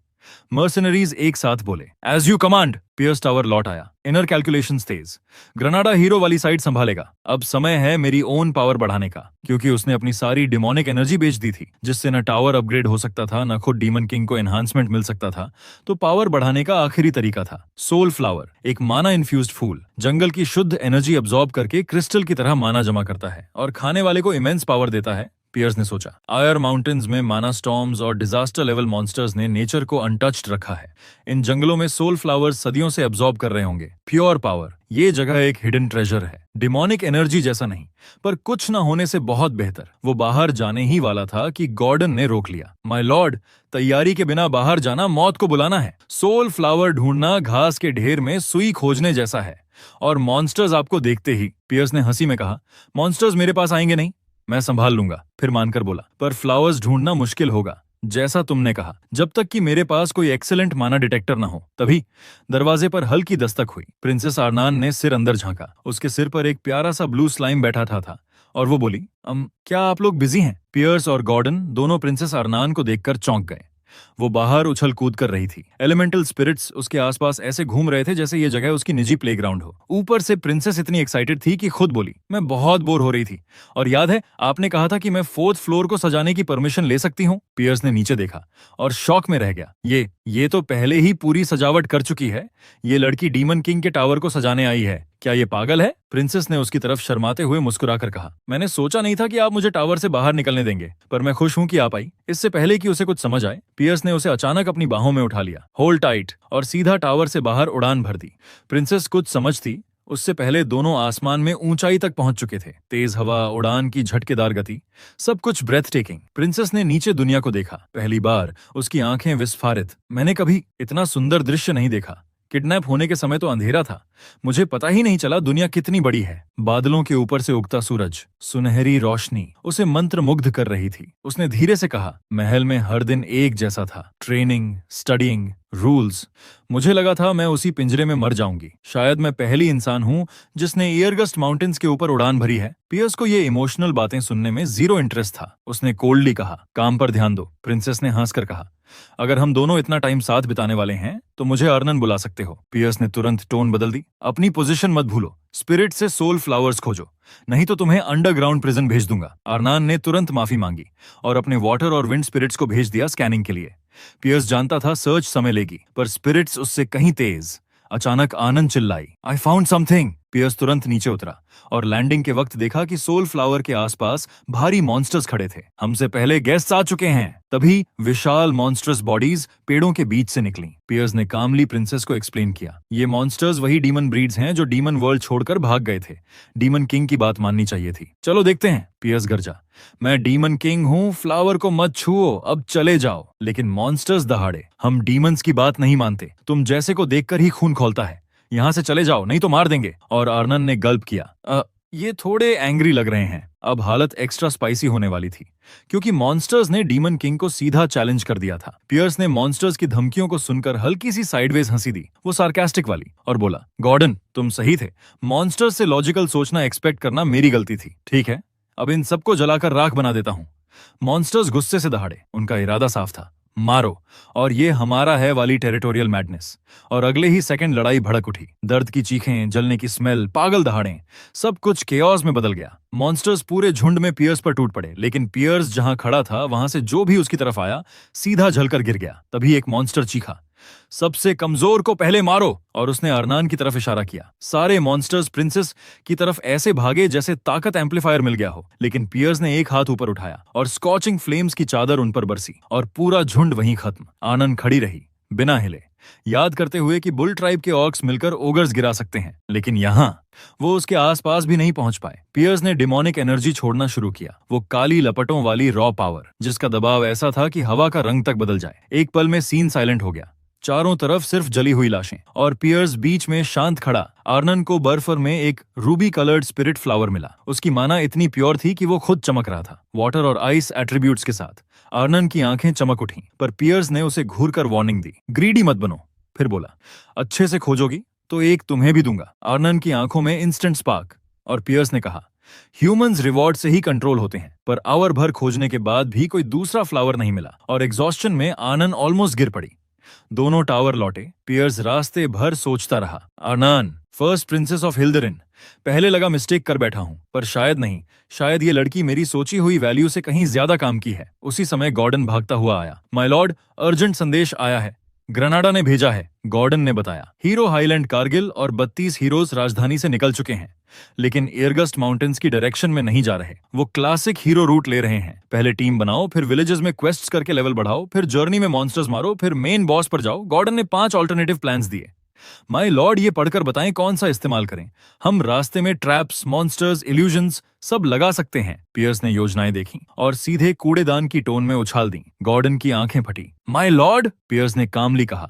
मर्सनरीज एक साथ बोले, as you command. Pierce tower लौट आया, इनर कैलकुलेशंस तेज। ग्रनाडा हीरो वाली साइड संभालेगा। अब समय है मेरी ओन पावर बढ़ाने का, क्योंकि उसने अपनी सारी डिमोनिक एनर्जी बेच दी थी, जिससे न टावर अपग्रेड हो सकता था, न खुद डीमन किंग को एनहांसमेंट मिल सकता था। तो पावर बढ़ाने का आखिरी तरीका था सोल फ्लावर, एक माना इन्फ्यूज्ड फूल, जंगल की शुद्ध एनर्जी अब्सॉर्ब करके क्रिस्टल की तरह माना जमा करता है और खाने वाले को इमेंस पावर देता है। पियर्स ने सोचा, आयर माउंटेन्स में माना स्टॉर्म्स और डिजास्टर लेवल मॉन्स्टर्स ने नेचर को अनटच्ड रखा है। इन जंगलों में सोल फ्लावर्स सदियों से अब्सॉर्ब कर रहे होंगे प्योर पावर। ये जगह एक हिडन ट्रेजर है, डिमोनिक एनर्जी जैसा नहीं, पर कुछ न होने से बहुत बेहतर। वो बाहर जाने ही वाला था कि गॉर्डन ने रोक लिया। माय लॉर्ड, तैयारी के बिना बाहर जाना मौत को बुलाना है। सोल फ्लावर ढूंढना घास के ढेर में सुई खोजने जैसा है। और मॉन्स्टर्स आपको देखते ही, पियर्स ने हंसी में कहा, मॉन्स्टर्स मेरे पास आएंगे नहीं, मैं संभाल लूंगा। फिर मानकर बोला, पर फ्लावर्स ढूंढना मुश्किल होगा, जैसा तुमने कहा, जब तक कि मेरे पास कोई एक्सीलेंट माना डिटेक्टर ना हो। तभी दरवाजे पर हल्की दस्तक हुई। प्रिंसेस आरनान ने सिर अंदर झांका। उसके सिर पर एक प्यारा सा ब्लू स्लाइम बैठा था और वो बोली, क्या आप लोग बिजी हैं? पियर्स और गॉर्डन दोनों प्रिंसेस आरनान को देखकर चौंक गए। वो बाहर उछल कूद कर रही थी। एलिमेंटल स्पिरिट्स उसके आसपास ऐसे घूम रहे थे जैसे ये जगह उसकी निजी प्लेग्राउंड हो। ऊपर से प्रिंसेस इतनी एक्साइटेड थी कि खुद बोली, मैं बहुत बोर हो रही थी, और याद है आपने कहा था कि मैं 4th फ्लोर को सजाने की परमिशन ले सकती हूँ? पियर्स ने नीचे देखा और शॉक में रह गया। ये तो पहले ही पूरी सजावट कर चुकी है। ये लड़की डीमन किंग के टावर को सजाने आई है। क्या ये पागल है? प्रिंसेस ने उसकी तरफ शर्माते हुए मुस्कुराकर कहा, मैंने सोचा नहीं था कि आप मुझे टावर से बाहर निकलने देंगे, पर मैं खुश हूं कि आप आई। इससे पहले कि उसे कुछ समझ आए, पियर्स ने उसे अचानक अपनी बाहों में उठा लिया, होल्ड टाइट, और सीधा टावर से बाहर उड़ान भर दी। प्रिंसेस कुछ समझती उससे पहले दोनों आसमान में ऊंचाई तक पहुंच चुके थे। तेज हवा, उड़ान की झटकेदार गति, सब कुछ ब्रेथ टेकिंग। प्रिंसेस ने नीचे दुनिया को देखा। पहली बार उसकी आंखें विस्फारित। मैंने कभी इतना सुंदर दृश्य नहीं देखा। किडनैप होने के समय तो अंधेरा था, मुझे पता ही नहीं चला दुनिया कितनी बड़ी है। बादलों के ऊपर से उगता सूरज, सुनहरी रोशनी उसे मंत्रमुग्ध कर रही थी। उसने धीरे से कहा, महल में हर दिन एक जैसा था, ट्रेनिंग, स्टडिंग, रूल्स। मुझे लगा था मैं उसी पिंजरे में मर जाऊंगी। शायद मैं पहली इंसान हूं जिसने ईयरगस्ट माउंटेन्स के ऊपर उड़ान भरी है। पियर्स को ये इमोशनल बातें सुनने में जीरो इंटरेस्ट था। उसने कोल्डली कहा, काम पर ध्यान दो। प्रिंसेस ने हंसकर कहा, अगर हम दोनों इतना टाइम साथ बिताने वाले हैं तो मुझे अर्नन बुला सकते हो। पियर्स ने तुरंत टोन बदल दी, अपनी पोजीशन मत भूलो, स्पिरिट से सोल फ्लावर्स खोजो, नहीं तो तुम्हें अंडरग्राउंड प्रिजन भेज दूंगा। अर्नान ने तुरंत माफी मांगी और अपने वाटर और विंड स्पिरिट्स को भेज दिया स्कैनिंग के लिए। पियर्स जानता था सर्च समय लेगी, पर स्पिरिट्स उससे कहीं तेज। अचानक आनंद चिल्लाई, आई फाउंड समथिंग। पियर्स तुरंत नीचे उतरा और लैंडिंग के वक्त देखा कि सोल फ्लावर के आसपास भारी मॉन्स्टर्स खड़े थे। हमसे पहले गेस्ट्स आ चुके हैं। तभी विशाल मॉन्स्टर्स बॉडीज पेड़ों के बीच से निकली। पियर्स ने कामली प्रिंसेस को एक्सप्लेन किया, ये मॉन्स्टर्स वही डीमन ब्रीड्स हैं जो डीमन वर्ल्ड छोड़कर भाग गए थे। डीमन किंग की बात माननी चाहिए थी। चलो देखते हैं। पियर्स गरजा, मैं डीमन किंग हूँ, फ्लावर को मत छुओ, अब चले जाओ। लेकिन मॉन्स्टर्स दहाड़े, हम डीमंस की बात नहीं मानते, तुम जैसे को देखकर ही खून खौलता है, यहाँ से चले जाओ नहीं तो मार देंगे। और अर्नन ने गल्प किया, ये थोड़े एंग्री लग रहे हैं। अब हालत एक्स्ट्रा स्पाइसी होने वाली थी, क्योंकि मॉन्स्टर्स ने डीमन किंग को सीधा चैलेंज कर दिया था। पियर्स ने मॉन्स्टर्स की धमकियों को सुनकर हल्की सी साइडवेज हंसी दी, वो सार्कास्टिक वाली, और बोला, गॉर्डन तुम सही थे, मॉन्स्टर्स से लॉजिकल सोचना एक्सपेक्ट करना मेरी गलती थी। ठीक है, अब इन सबको जलाकर राख बना देता हूं। मॉन्स्टर्स गुस्से से दहाड़े, उनका इरादा साफ था, मारो, और ये हमारा है वाली टेरिटोरियल मैडनेस। और अगले ही सेकंड लड़ाई भड़क उठी। दर्द की चीखें, जलने की स्मेल, पागल दहाड़ें, सब कुछ केओस में बदल गया। मॉन्स्टर्स पूरे झुंड में पियर्स पर टूट पड़े, लेकिन पियर्स जहां खड़ा था वहां से जो भी उसकी तरफ आया सीधा जलकर गिर गया। तभी एक मॉन्स्टर चीखा, सबसे कमजोर को पहले मारो, और उसने अर्नान की तरफ इशारा किया। सारे मॉन्स्टर्स प्रिंसेस की तरफ ऐसे भागे जैसे ताकत एम्पलीफायर मिल गया हो, लेकिन पियर्स ने एक हाथ ऊपर उठाया और स्कॉचिंग फ्लेम्स की चादर उन पर बरसी और पूरा झुंड वहीं खत्म। आनंद खड़ी रही बिना हिले, याद करते हुए कि बुल ट्राइब के ऑर्क्स मिलकर ओगर्स गिरा सकते हैं, लेकिन यहां वो उसके आसपास भी नहीं पहुंच पाए। पियर्स ने डिमोनिक एनर्जी छोड़ना शुरू किया, वो काली लपटों वाली रॉ पावर, जिसका दबाव ऐसा था कि हवा का रंग तक बदल जाए। एक पल में सीन साइलेंट हो गया, चारों तरफ सिर्फ जली हुई लाशें, और पियर्स बीच में शांत खड़ा। आर्नन को बर्फर में एक रूबी कलर्ड स्पिरिट फ्लावर मिला। उसकी माना इतनी प्योर थी कि वो खुद चमक रहा था, वाटर और आइस एट्रीब्यूट्स के साथ। आर्नन की आंखें चमक उठीं, पर पियर्स ने उसे घूरकर वार्निंग दी, ग्रीडी मत बनो। फिर बोला, अच्छे से खोजोगी तो एक तुम्हें भी दूंगा। आर्नन की आंखों में इंस्टेंट स्पार्क, और पियर्स ने कहा, ह्यूमंस रिवॉर्ड से ही कंट्रोल होते हैं। पर आवर भर खोजने के बाद भी कोई दूसरा फ्लावर नहीं मिला, और एग्जॉस्शन में आनन ऑलमोस्ट गिर पड़ी। दोनों टावर लौटे। पियर्स रास्ते भर सोचता रहा, अनान, फर्स्ट प्रिंसेस ऑफ हिल्दरिन। पहले लगा मिस्टेक कर बैठा हूं, पर शायद नहीं, शायद ये लड़की मेरी सोची हुई वैल्यू से कहीं ज्यादा काम की है। उसी समय गॉर्डन भागता हुआ आया। माय लॉर्ड, अर्जेंट संदेश आया है, ग्रनाडा ने भेजा है, गॉर्डन ने बताया। हीरो हाईलैंड कारगिल और 32 हीरोज राजधानी से निकल चुके हैं, लेकिन एयरगस्ट माउंटेन्स की डायरेक्शन में नहीं जा रहे। वो क्लासिक हीरो रूट ले रहे हैं। पहले टीम बनाओ, फिर विलेजेस में क्वेस्ट्स करके लेवल बढ़ाओ, फिर जर्नी में मॉन्स्टर्स मारो, फिर मेन बॉस पर जाओ। गॉर्डन ने 5 ऑल्टरनेटिव प्लान्स दिए। माय लॉर्ड, ये पढ़कर बताएं कौन सा इस्तेमाल करें। हम रास्ते में ट्रैप्स, मॉन्स्टर्स, इल्यूजन्स सब लगा सकते हैं। पियर्स ने योजनाएं देखी और सीधे कूड़ेदान की टोन में उछाल दी। गॉर्डन की आंखें फटी। माय लॉर्ड, पियर्स ने कामली कहा,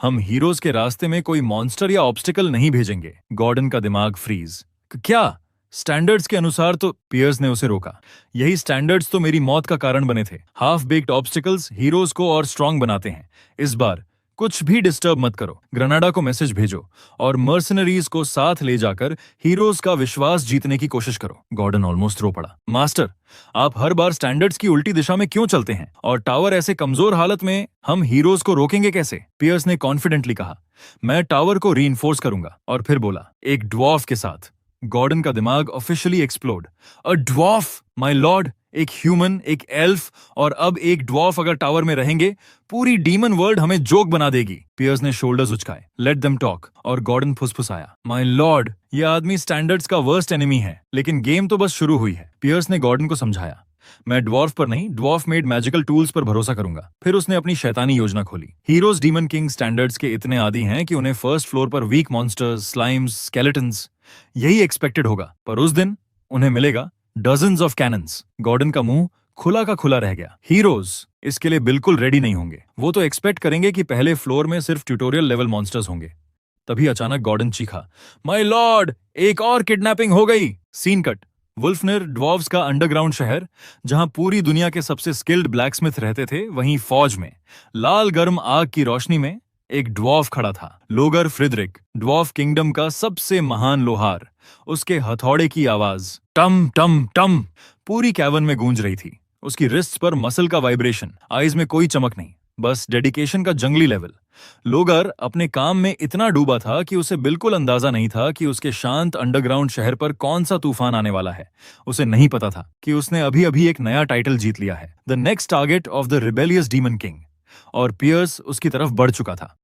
हम हीरोज के रास्ते में कोई मॉन्स्टर या ऑब्स्टिकल नहीं भेजेंगे। गॉर्डन का दिमाग फ्रीज। क्या स्टैंडर्ड्स के अनुसार तो? पियर्स ने उसे रोका। यही स्टैंडर्ड्स तो मेरी मौत का कारण बने थे। हाफ बेक्ड ऑब्स्टिकल्स हीरोज को और स्ट्रांग बनाते हैं। इस बार कुछ भी डिस्टर्ब मत करो। ग्रनाडा को मैसेज भेजो और मर्सनरीज को साथ ले जाकर हीरोज का विश्वास जीतने की कोशिश करो। गॉर्डन ऑलमोस्ट रो पड़ा। मास्टर, आप हर बार स्टैंडर्ड्स की उल्टी दिशा में क्यों चलते हैं? और टावर ऐसे कमजोर हालत में हम हीरोज को रोकेंगे कैसे? पियर्स ने कॉन्फिडेंटली कहा, मैं टावर को रीइंफोर्स करूंगा। और फिर बोला, एक ड्वार्फ के साथ। गॉर्डन का दिमाग officially explode. A dwarf, my Lord, एक ह्यूमन, एक एल्फ और अब एक ड्वार्फ अगर टावर में रहेंगे, पूरी डीमन वर्ल्ड हमें जोक बना देगी। पियर्स ने शोल्डर्स उचकाए। Let them talk. और गॉर्डन फुसफुसाया, माय लॉर्ड, ये आदमी स्टैंडर्ड्स का वर्स्ट एनिमी है, लेकिन गेम तो बस शुरू हुई है। पियर्स ने गॉर्डन को समझाया, मैं ड्वार्फ पर नहीं, ड्वार्फ मेड मैजिकल टूल्स पर भरोसा करूंगा। फिर उसने अपनी शैतानी योजना खोली। हीरोज डीमन किंग स्टैंडर्ड्स के इतने आदी हैं कि उन्हें फर्स्ट फ्लोर पर वीक मॉन्स्टर्स, स्लाइम्स, स्केलेटन्स, यही एक्सपेक्टेड होगा। पर उस दिन उन्हें मिलेगा डजन्स ऑफ कैनन्स। गॉर्डन का मुंह खुला का खुला रह गया। हीरोज इसके लिए बिल्कुल रेडी नहीं होंगे। वो तो एक्सपेक्ट करेंगे कि पहले फ्लोर में सिर्फ ट्यूटोरियल लेवल मॉन्स्टर्स होंगे। तभी अचानक गॉर्डन चीखा, माय लॉर्ड, एक और किडनैपिंग हो गई। Scene cut. वुल्फनर, ड्वार्व्स का अंडरग्राउंड शहर, जहां पूरी दुनिया के सबसे स्किल्ड ब्लैकस्मिथ रहते थे, वहीं फौज में लाल गर्म आग की रोशनी में एक ड्वार्फ खड़ा था। लोगर फ्रिदरिक, ड्वार्फ किंगडम का सबसे महान लोहार। उसके हथौड़े की आवाज टम टम टम पूरी कैवन में गूंज रही थी। उसकी रिस्ट्स पर मसल का वाइब्रेशन, आईज में कोई चमक नहीं, बस डेडिकेशन का जंगली लेवल। लोगर अपने काम में इतना डूबा था कि उसे बिल्कुल अंदाजा नहीं था कि उसके शांत अंडरग्राउंड शहर पर कौन सा तूफान आने वाला है। उसे नहीं पता था कि उसने अभी अभी एक नया टाइटल जीत लिया है, the next target of the rebellious demon king. और पियर्स उसकी तरफ बढ़ चुका था।